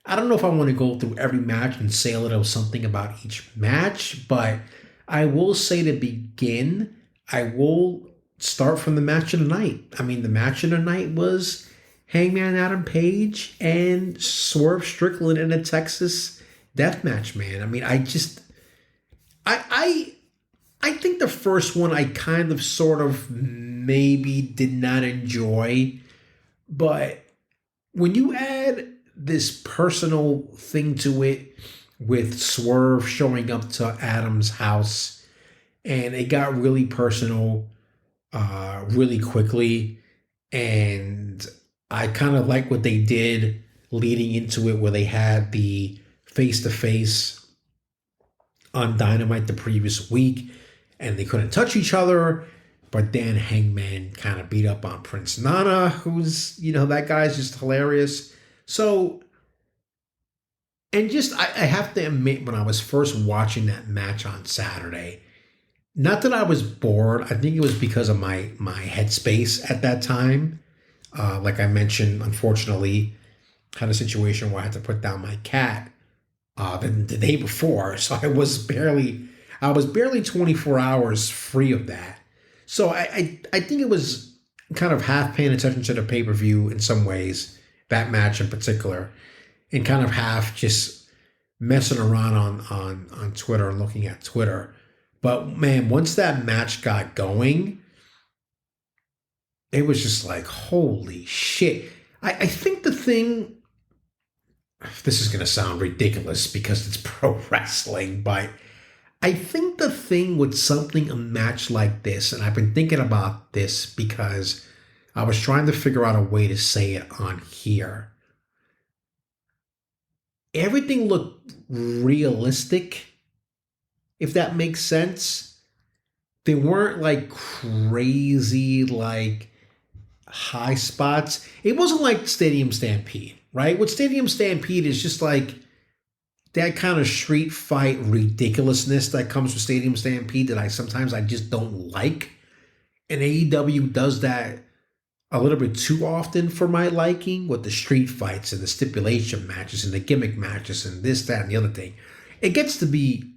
I don't know if I want to go through every match and say a little something about each match, but I will say to begin, I will start from the match of the night. I mean, the match of the night was Hangman Adam Page and Swerve Strickland in a Texas death match, man. I mean, I think the first one I kind of sort of maybe did not enjoy, but when you add this personal thing to it with Swerve showing up to Adam's house and it got really personal really quickly, and I kind of like what they did leading into it where they had the face-to-face on Dynamite the previous week and they couldn't touch each other, but then Hangman kind of beat up on Prince Nana, who's, that guy's just hilarious. So, and just, I have to admit, when I was first watching that match on Saturday, not that I was bored, I think it was because of my headspace at that time. Like I mentioned, unfortunately, had a situation where I had to put down my cat the day before, so I was barely 24 hours free of that. So I think it was kind of half paying attention to the pay-per-view in some ways, that match in particular, and kind of half just messing around on Twitter and looking at Twitter. But man, once that match got going, it was just like, holy shit. I think the thing, this is going to sound ridiculous because it's pro wrestling, but I think the thing with a match like this, and I've been thinking about this because I was trying to figure out a way to say it on here. Everything looked realistic, if that makes sense. They weren't like crazy, like high spots. It wasn't like Stadium Stampede, right? With Stadium Stampede is just like that kind of street fight ridiculousness that comes with Stadium Stampede that I just don't like. And AEW does that a little bit too often for my liking with the street fights and the stipulation matches and the gimmick matches and this, that, and the other thing. It gets to be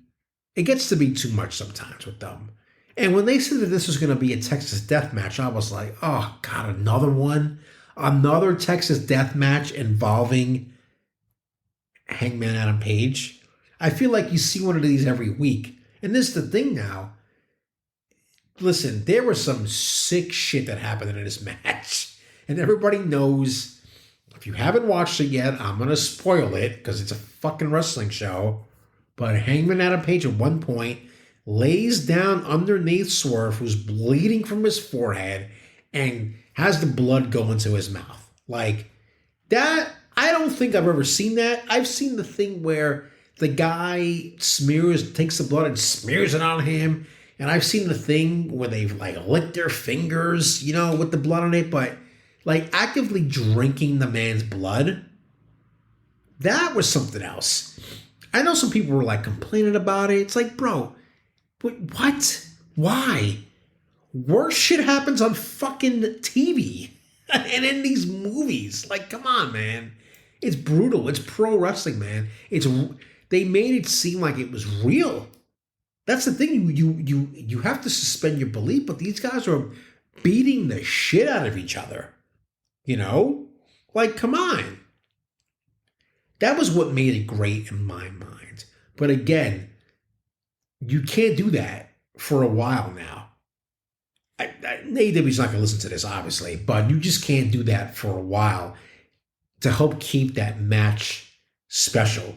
too much sometimes with them. And when they said that this was going to be a Texas death match, I was like, oh God, another one? Another Texas death match involving Hangman Adam Page? I feel like you see one of these every week. And this is the thing now. Listen, there was some sick shit that happened in this match. And everybody knows, if you haven't watched it yet, I'm going to spoil it because it's a fucking wrestling show. But Hangman Adam Page at one point lays down underneath Swerve, who's bleeding from his forehead, and has the blood go into his mouth. Like, that, I don't think I've ever seen that. I've seen the thing where the guy takes the blood and smears it on him. And I've seen the thing where they've like licked their fingers, with the blood on it. But like actively drinking the man's blood, that was something else. I know some people were like complaining about it. It's like, bro, what? Why? Worse shit happens on fucking TV and in these movies. Like, come on, man. It's brutal. It's pro wrestling, man. They made it seem like it was real. That's the thing. You have to suspend your belief, but these guys are beating the shit out of each other. Like, come on. That was what made it great in my mind. But again, you can't do that for a while now. AEW's not going to listen to this, obviously, but you just can't do that for a while to help keep that match special.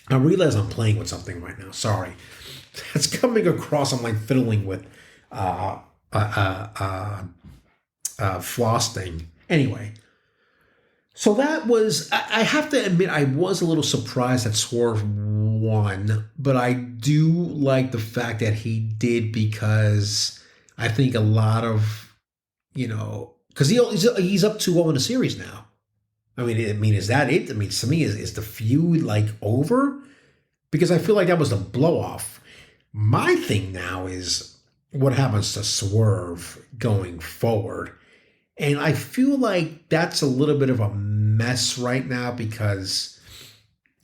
I realize I'm playing with something right now. Sorry. That's coming across. I'm like fiddling with floss thing. Anyway. So that was, I have to admit, I was a little surprised that Swerve won, but I do like the fact that he did because I think a lot of, because he's up 2-0 in the series now. I mean, is that it? I mean, to me, is the feud like over? Because I feel like that was the blow off. My thing now is what happens to Swerve going forward. And I feel like that's a little bit of a mess right now because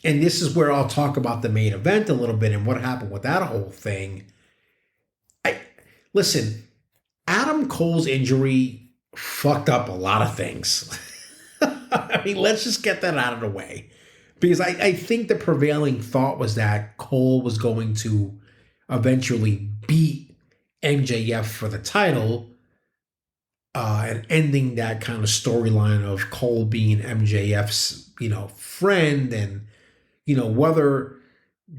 and this is where I'll talk about the main event a little bit and what happened with that whole thing. I listen, Adam Cole's injury fucked up a lot of things. I mean, let's just get that out of the way. Because I think the prevailing thought was that Cole was going to eventually beat MJF for the title, and ending that kind of storyline of Cole being MJF's, friend, and, whether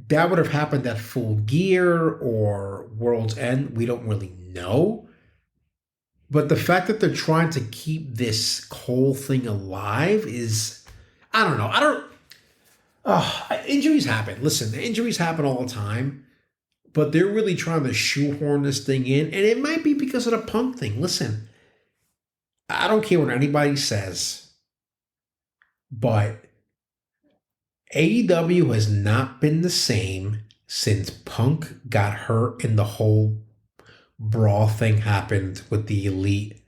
that would have happened at Full Gear or World's End, we don't really know. But the fact that they're trying to keep this Cole thing alive is, I don't know. Injuries happen. Listen, injuries happen all the time. But they're really trying to shoehorn this thing in. And it might be because of the Punk thing. Listen, I don't care what anybody says. But AEW has not been the same since Punk got hurt and the whole brawl thing happened with the Elite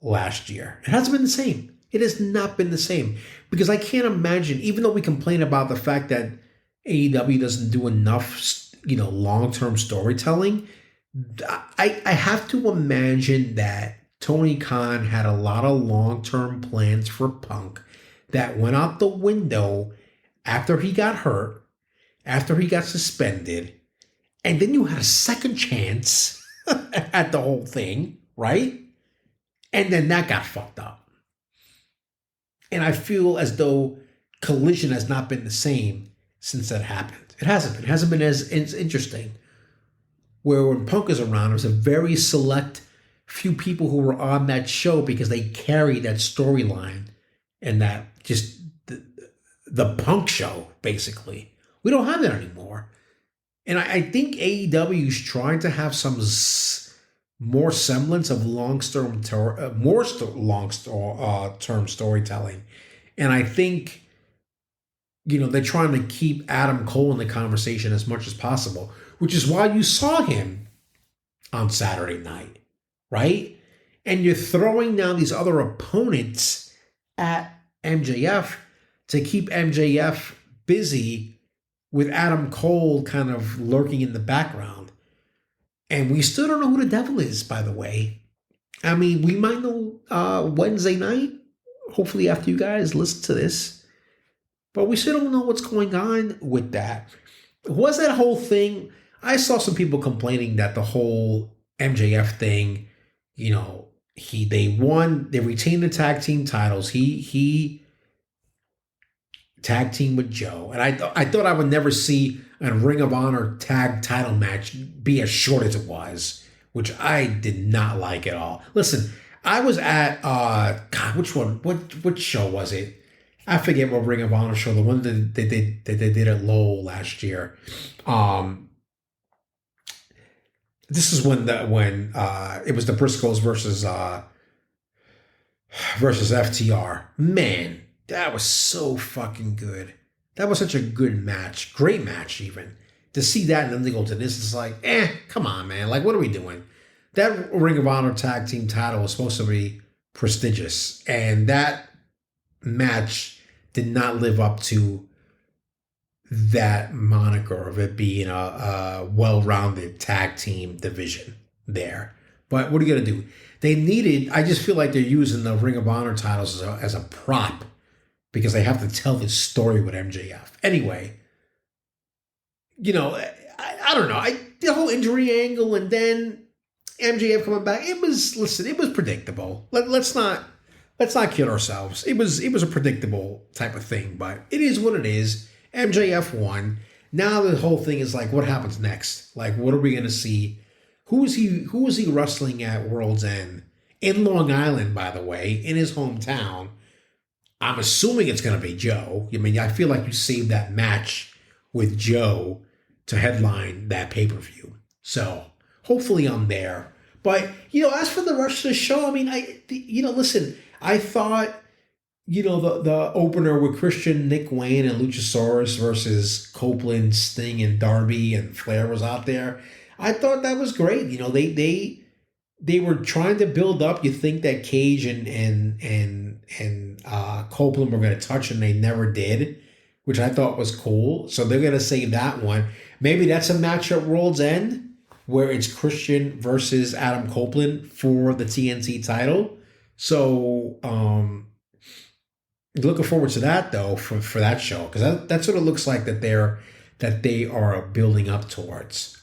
last year. It hasn't been the same. It has not been the same. Because I can't imagine, even though we complain about the fact that AEW doesn't do enough, long-term storytelling, I have to imagine that Tony Khan had a lot of long-term plans for Punk that went out the window after he got hurt, after he got suspended, and then you had a second chance at the whole thing, right? And then that got fucked up. And I feel as though Collision has not been the same since that happened. It hasn't been. It hasn't been as interesting. Where when Punk is around, there's a very select few people who were on that show because they carried that storyline and that just the Punk show, basically. We don't have that anymore. And I think AEW is trying to have some more semblance of long-term storytelling. And I think, they're trying to keep Adam Cole in the conversation as much as possible, which is why you saw him on Saturday night, right? And you're throwing down these other opponents at MJF to keep MJF busy with Adam Cole kind of lurking in the background. And we still don't know who the devil is, by the way. I mean, we might know Wednesday night, hopefully after you guys listen to this. But we still don't know what's going on with that. Was that whole thing? I saw some people complaining that the whole MJF thing, they retained the tag team titles. He tag team with Joe. And I thought I would never see a Ring of Honor tag title match be as short as it was, which I did not like at all. Listen, I was at, which one? Which show was it? I forget what Ring of Honor show, the one that they did at Lowell last year. This is when it was the Briscoes versus FTR. Man, that was so fucking good. That was such a good match. Great match, even. To see that and then to go to this, it's like, come on, man. Like, what are we doing? That Ring of Honor tag team title was supposed to be prestigious. And that match did not live up to that moniker of it being a well-rounded tag team division there. But what are you going to do? I just feel like they're using the Ring of Honor titles as a prop because they have to tell this story with MJF. Anyway, I don't know. The whole injury angle and then MJF coming back, it was predictable. Let's not kid ourselves. It was a predictable type of thing, but it is what it is. MJF won. Now the whole thing is like, what happens next? Like, what are we going to see? Who is he wrestling at World's End? In Long Island, by the way, in his hometown. I'm assuming it's going to be Joe. I mean, I feel like you saved that match with Joe to headline that pay-per-view. So hopefully I'm there. But, as for the rest of the show, I mean, listen, I thought, the opener with Christian, Nick Wayne, and Luchasaurus versus Copeland, Sting, and Darby, and Flair was out there. I thought that was great. They were trying to build up. You think that Cage and Copeland were going to touch, and they never did. which I thought was cool. So they're gonna save that one. Maybe that's a match at World's End where it's Christian versus Adam Copeland for the TNT title. So looking forward to that though for that show because that's what it looks like that they are building up towards.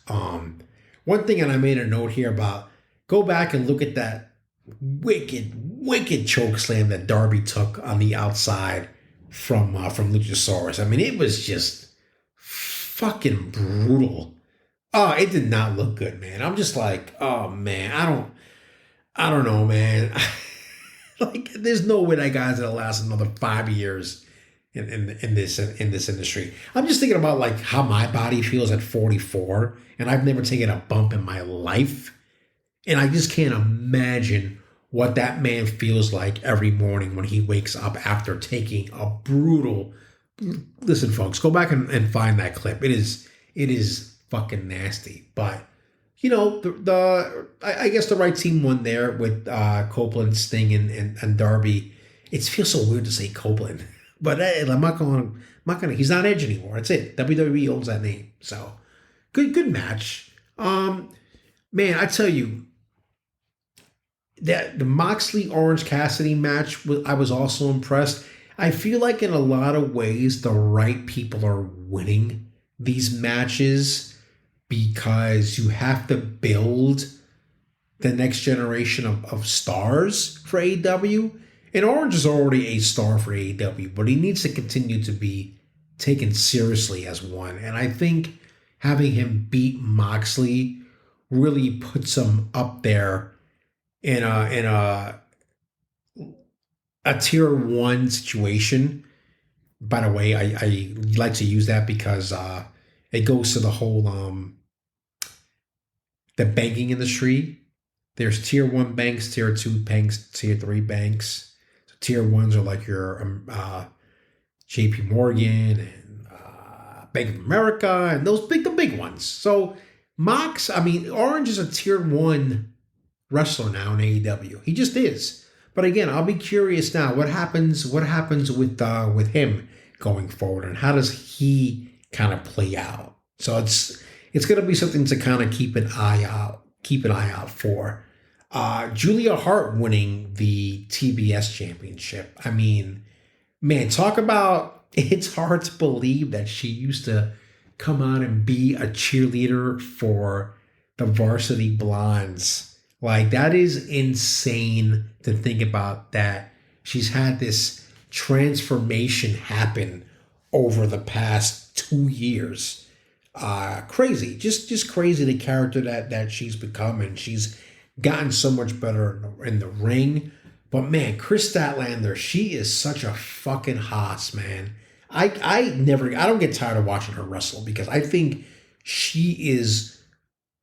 One thing, and I made a note here about go back and look at that wicked choke slam that Darby took on the outside from Luchasaurus. I mean, it was just fucking brutal. Oh, it did not look good, man. I'm just like, oh man, I don't know, man. Like, there's no way that guy's gonna last another 5 years in this industry. I'm just thinking about like how my body feels at 44, and I've never taken a bump in my life, and I just can't imagine what that man feels like every morning when he wakes up after taking a brutal. Listen, folks, go back and find that clip. It is fucking nasty, but you know, I guess the right team won there with Copeland, Sting, and Darby. It feels so weird to say Copeland, but I'm not going. He's not Edge anymore. That's it. WWE owns that name. So good match. Man, I tell you, that the Moxley Orange Cassidy match, I was also impressed. I feel like in a lot of ways the right people are winning these matches because you have to build the next generation of stars for AEW. And Orange is already a star for AEW, but he needs to continue to be taken seriously as one. And I think having him beat Moxley really puts him up there in a tier one situation. By the way, I like to use that because it goes to the whole the banking industry. There's tier one banks, tier two banks, tier three banks. So tier ones are like your JP Morgan and Bank of America and the big ones. So Orange is a tier one wrestler now in AEW. He just is. But again, I'll be curious now. What happens with him going forward, and how does he kind of play out? So it's going to be something to kind of keep an eye out for. Julia Hart winning the TBS championship. I mean, man, talk about, it's hard to believe that she used to come out and be a cheerleader for the Varsity Blondes. Like, that is insane to think about, that she's had this transformation happen over the past 2 years. Crazy, just crazy, the character that she's become, and she's gotten so much better in the ring. But man, Chris Statlander, she is such a fucking hoss, man. I don't get tired of watching her wrestle because I think she is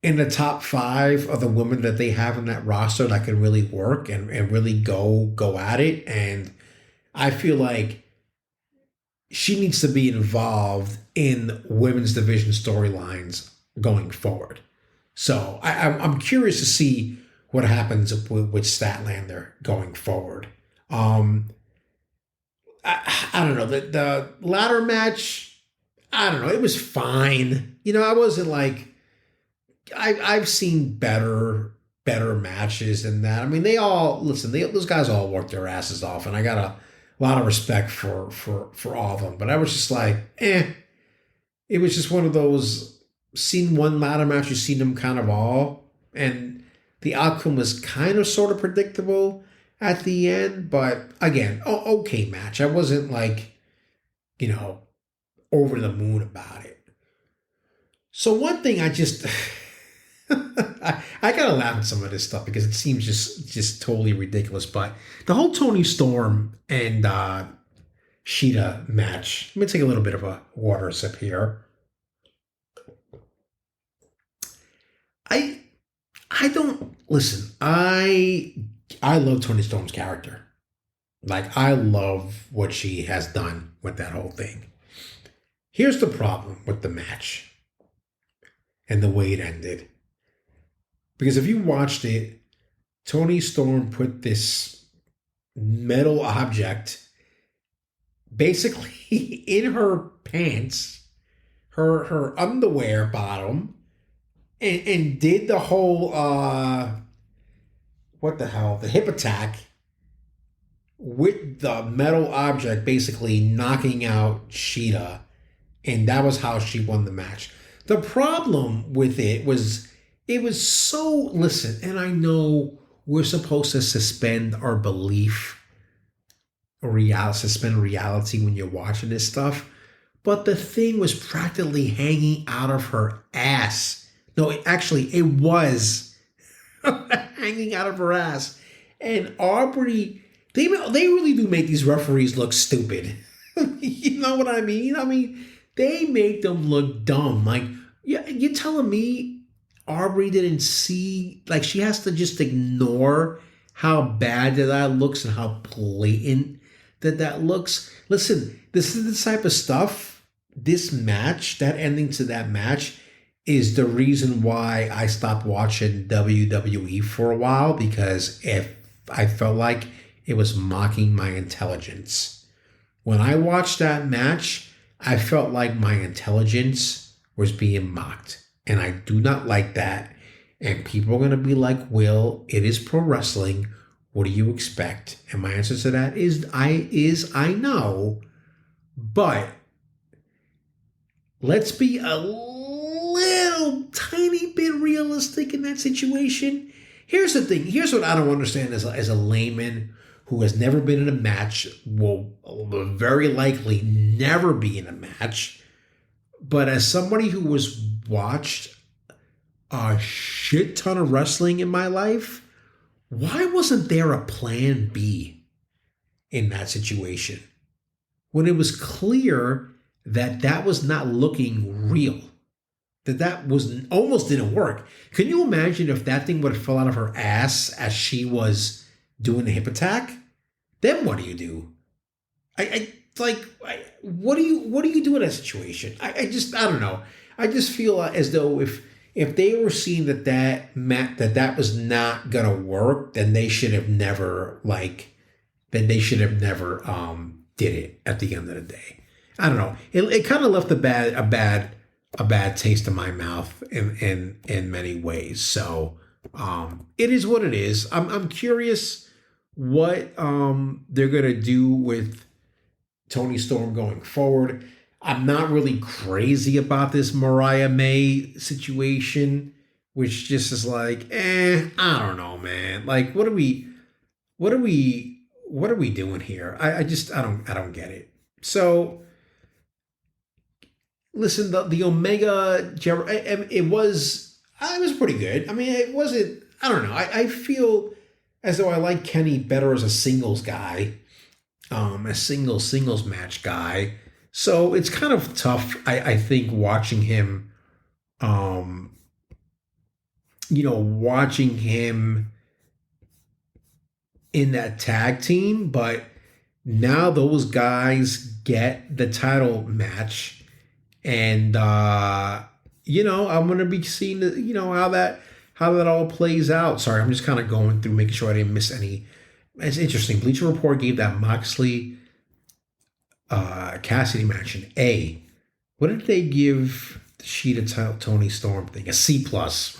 in the top 5 of the women that they have in that roster that can really work and really go at it. And I feel like she needs to be involved in women's division storylines going forward. So I'm curious to see what happens with Statlander going forward. I don't know. The ladder match, I don't know. It was fine. You know, I wasn't like, I've seen better matches than that. I mean, those guys all worked their asses off, and I got a lot of respect for all of them. But I was just like, It was just one of those, seen one ladder match, you've seen them kind of all, and the outcome was kind of sort of predictable at the end. But again, okay match. I wasn't like, over the moon about it. So one thing I just I gotta laugh at some of this stuff because it seems just totally ridiculous. But the whole Tony Storm and Sheeta match. Let me take a little bit of a water sip here. I don't listen. I love Tony Storm's character. Like, I love what she has done with that whole thing. Here's the problem with the match and the way it ended. Because if you watched it, Tony Storm put this metal object basically in her pants, her underwear bottom, and did the whole what the hell, the hip attack with the metal object, basically knocking out Sheeta, and that was how she won the match. The problem with it was so, listen, and I know we're supposed to suspend our belief, suspend reality when you're watching this stuff, but the thing was practically hanging out of her ass. No, it was hanging out of her ass. And Aubrey, they really do make these referees look stupid. You know what I mean? I mean, they make them look dumb. Like, yeah, you're telling me Aubrey didn't see, like, she has to just ignore how bad that looks and how blatant that looks. Listen, this is the type of stuff, this match, that ending to that match, is the reason why I stopped watching WWE for a while, because if I felt like it was mocking my intelligence. When I watched that match, I felt like my intelligence was being mocked. And I do not like that. And people are going to be like, Will, it is pro wrestling. What do you expect? And my answer to that is I know. But let's be a little tiny bit realistic in that situation. Here's the thing. Here's what I don't understand as a layman who has never been in a match, will very likely never be in a match. But as somebody who was watched a shit ton of wrestling in my life, why wasn't there a plan B in that situation? When it was clear that was not looking real, that was almost didn't work. Can you imagine if that thing would have fell out of her ass as she was doing the hip attack? Then what do you do? What do you do in that situation? I don't know. I just feel as though if they were seeing that was not gonna work, then they should have never did it at the end of the day. I don't know. It kind of left a bad taste in my mouth in many ways. So it is what it is. I'm curious what they're gonna do with Toni Storm going forward. I'm not really crazy about this Mariah May situation, which just is like, I don't know, man. Like, what are we doing here? I don't get it. So listen, the Omega, it was pretty good. I mean, it wasn't, I don't know. I feel as though I like Kenny better as a singles guy, a singles match guy. So it's kind of tough, I think, watching him, watching him in that tag team. But now those guys get the title match, and I'm gonna be seeing how that all plays out. Sorry, I'm just kind of going through, making sure I didn't miss any. It's interesting. Bleacher Report gave that Moxley Cassidy match an A. What did they give the Sheeta Toni Storm thing? A C plus.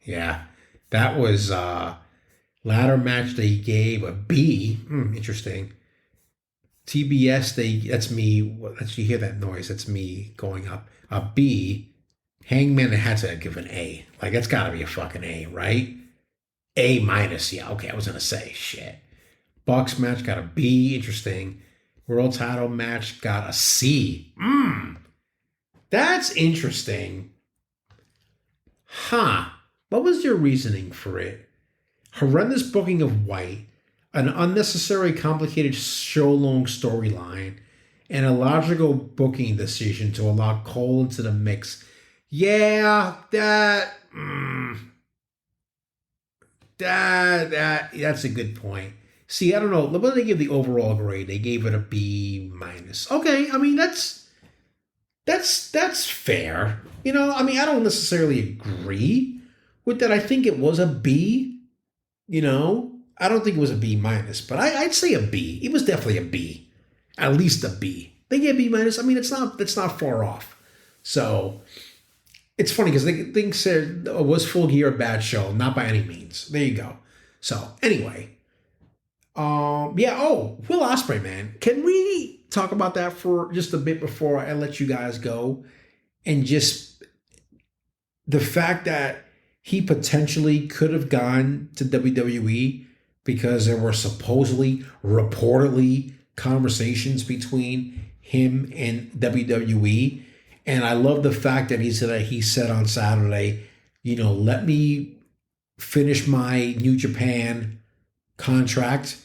Yeah, that was ladder match. They gave a B. Interesting. TBS. That's me. You hear that noise? That's me going up. A B. Hangman had to give an A. Like, that's got to be a fucking A, right? A minus. Yeah. Okay, I was gonna say shit. Bucks match got a B. Interesting. World title match got a C. That's interesting. Huh. What was your reasoning for it? Horrendous booking of White, an unnecessary complicated show-long storyline, and a logical booking decision to allow Cole into the mix. Yeah, that's a good point. See, I don't know. What did they give the overall grade? They gave it a B minus. Okay, I mean that's fair. I don't necessarily agree with that. I think it was a B. I don't think it was a B minus, but I'd say a B. It was definitely a B. At least a B. They get B minus. I mean, it's not far off. So it's funny because they think said was Full Gear a bad show? Not by any means. There you go. So anyway, yeah. Oh, Will Ospreay, man. Can we talk about that for just a bit before I let you guys go? And just the fact that he potentially could have gone to WWE because there were supposedly, reportedly, conversations between him and WWE. And I love the fact that he said on Saturday, let me finish my New Japan contract,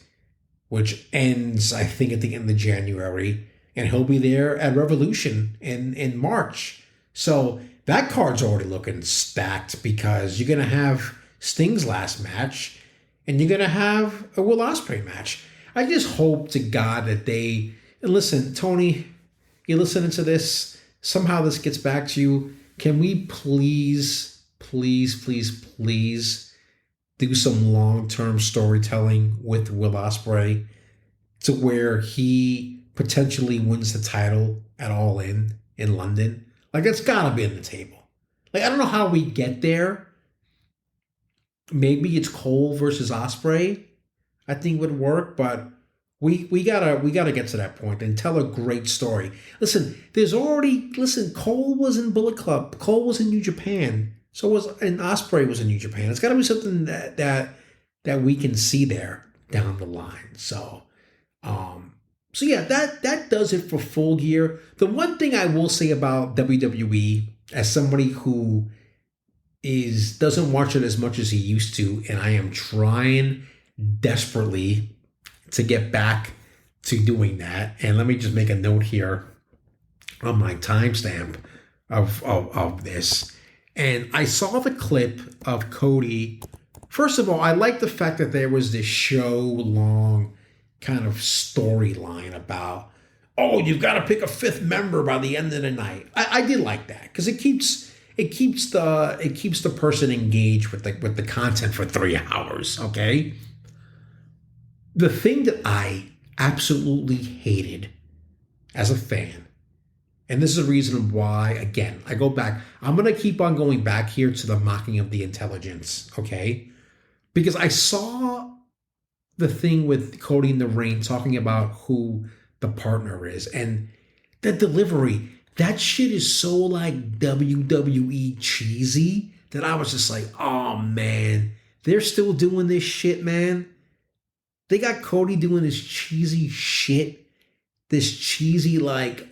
which ends, I think, at the end of January, and he'll be there at Revolution in March. So that card's already looking stacked because you're going to have Sting's last match and you're going to have a Will Ospreay match. I just hope to God that and listen, Tony, you're listening to this, somehow this gets back to you. Can we please do some long-term storytelling with Will Ospreay to where he potentially wins the title at All In London? Like, that's gotta be on the table. Like, I don't know how we get there. Maybe it's Cole versus Ospreay, I think would work, but we gotta get to that point and tell a great story. Listen, Cole was in Bullet Club, Cole was in New Japan, and Ospreay was in New Japan. It's gotta be something that we can see there down the line. So yeah, that does it for Full Gear. The one thing I will say about WWE, as somebody who doesn't watch it as much as he used to, and I am trying desperately to get back to doing that. And let me just make a note here on my timestamp of this. And I saw the clip of Cody. First of all, I like the fact that there was this show-long kind of storyline about, you've got to pick a fifth member by the end of the night. I did like that because it keeps the person engaged with the content for 3 hours. Okay. The thing that I absolutely hated as a fan, and this is the reason why, again, I go back. I'm going to keep on going back here to the mocking of the intelligence, okay? Because I saw the thing with Cody in the ring talking about who the partner is, and the delivery, that shit is so like WWE cheesy that I was just like, oh man, they're still doing this shit, man. They got Cody doing this cheesy shit, this cheesy like,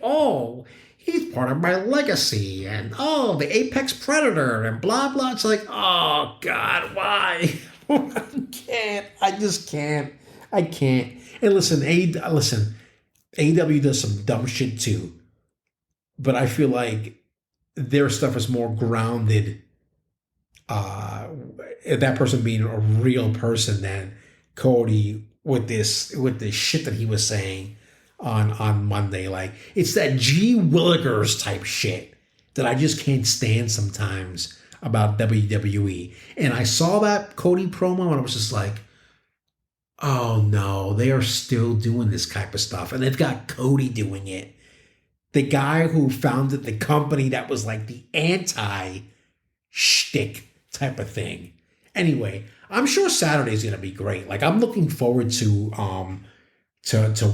he's part of my legacy, and the Apex Predator, and blah blah. It's like, oh God, why? I just can't. I can't. And listen, AEW does some dumb shit too, but I feel like their stuff is more grounded. That person being a real person than Cody with this shit that he was saying on Monday. Like, it's that G Willikers type shit that I just can't stand sometimes about WWE. And I saw that Cody promo and I was just like, oh no, they are still doing this type of stuff. And they've got Cody doing it. The guy who founded the company that was like the anti-shtick type of thing. Anyway, I'm sure Saturday's gonna be great. Like, I'm looking forward to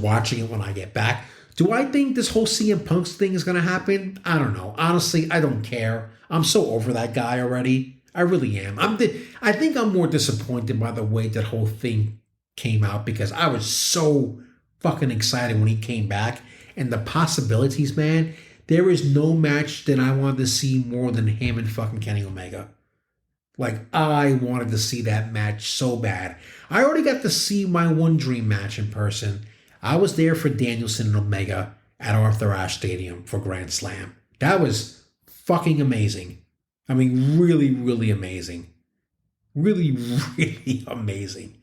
watching it when I get back. Do I think this whole CM Punk thing is gonna happen? I don't know. Honestly, I don't care. I'm so over that guy already. I really am. I think I'm more disappointed by the way that whole thing came out because I was so fucking excited when he came back and the possibilities, man. There is no match that I wanted to see more than him and fucking Kenny Omega. Like, I wanted to see that match so bad. I already got to see my one dream match in person. I was there for Danielson and Omega at Arthur Ashe Stadium for Grand Slam. That was fucking amazing. I mean, really, really amazing. Really, really amazing.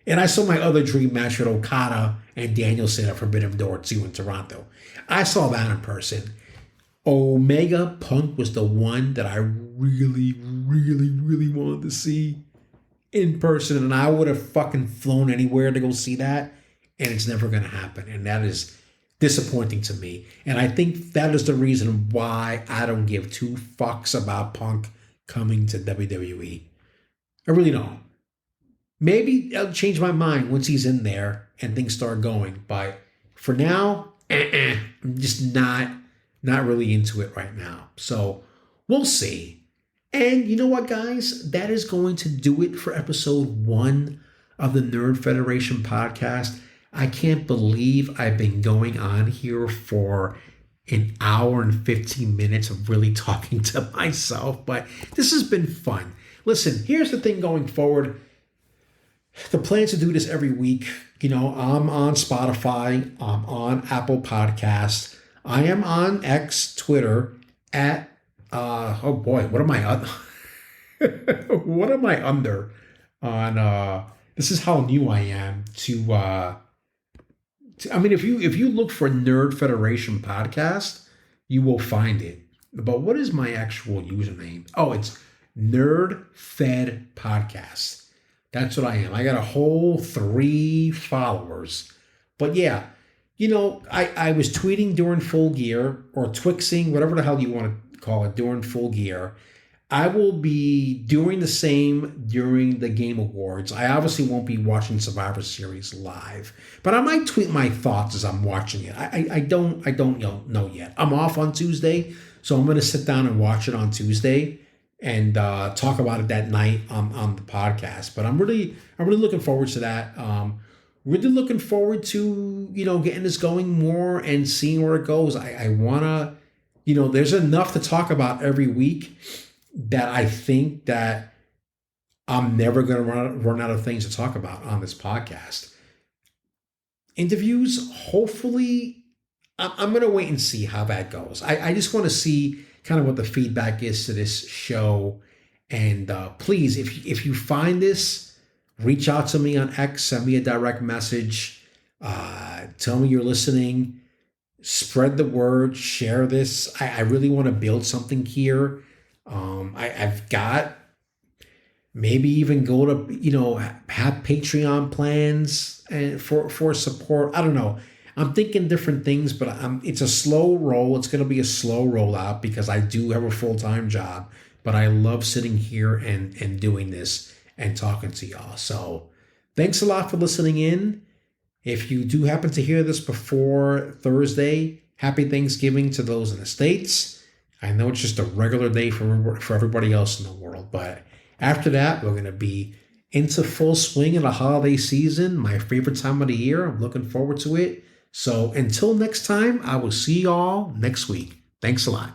And I saw my other dream match with Okada and Danielson at Forbidden Door 2 in Toronto. I saw that in person. Omega Punk was the one that I really, really, really wanted to see in person. And I would have fucking flown anywhere to go see that. And it's never going to happen. And that is disappointing to me. And I think that is the reason why I don't give two fucks about Punk coming to WWE. I really don't. Maybe I'll change my mind once he's in there and things start going. But for now, I'm just not really into it right now. So we'll see. And you know what, guys? That is going to do it for episode 1 of the Nerd Federation podcast. I can't believe I've been going on here for an hour and 15 minutes of really talking to myself, but this has been fun. Listen, here's the thing going forward. The plan to do this every week. You know, I'm on Spotify, I'm on Apple Podcasts, I am on X, Twitter, at, oh boy, what am I what am I under on, this is how new I am to I mean, if you look for Nerd Federation podcast, you will find it. But what is my actual username? Oh, it's Nerd Fed Podcast. That's what I am. I got a whole 3 followers. But yeah, you know, I was tweeting during Full Gear, or twixing, whatever the hell you want to call it, during Full Gear. I will be doing the same during the Game Awards. I obviously won't be watching Survivor Series live, but I might tweet my thoughts as I'm watching it. I don't know yet. I'm off on Tuesday, so I'm going to sit down and watch it on Tuesday and talk about it that night on the podcast. But I'm really looking forward to that. Really looking forward to, you know, getting this going more and seeing where it goes. I want to, you know, there's enough to talk about every week that I think that I'm never going to run out of things to talk about on this podcast. Interviews, hopefully, I'm going to wait and see how that goes. I just want to see kind of what the feedback is to this show. And please, if you find this, reach out to me on X, send me a direct message, tell me you're listening, spread the word, share this. I really want to build something here. I've got maybe even go to, you know, have Patreon plans and for support. I don't know. I'm thinking different things, but it's a slow roll. It's going to be a slow rollout because I do have a full-time job, but I love sitting here and doing this and talking to y'all. So thanks a lot for listening in. If you do happen to hear this before Thursday, happy Thanksgiving to those in the States. I know it's just a regular day for everybody else in the world, but after that, we're going to be into full swing of the holiday season, my favorite time of the year. I'm looking forward to it. So until next time, I will see y'all next week. Thanks a lot.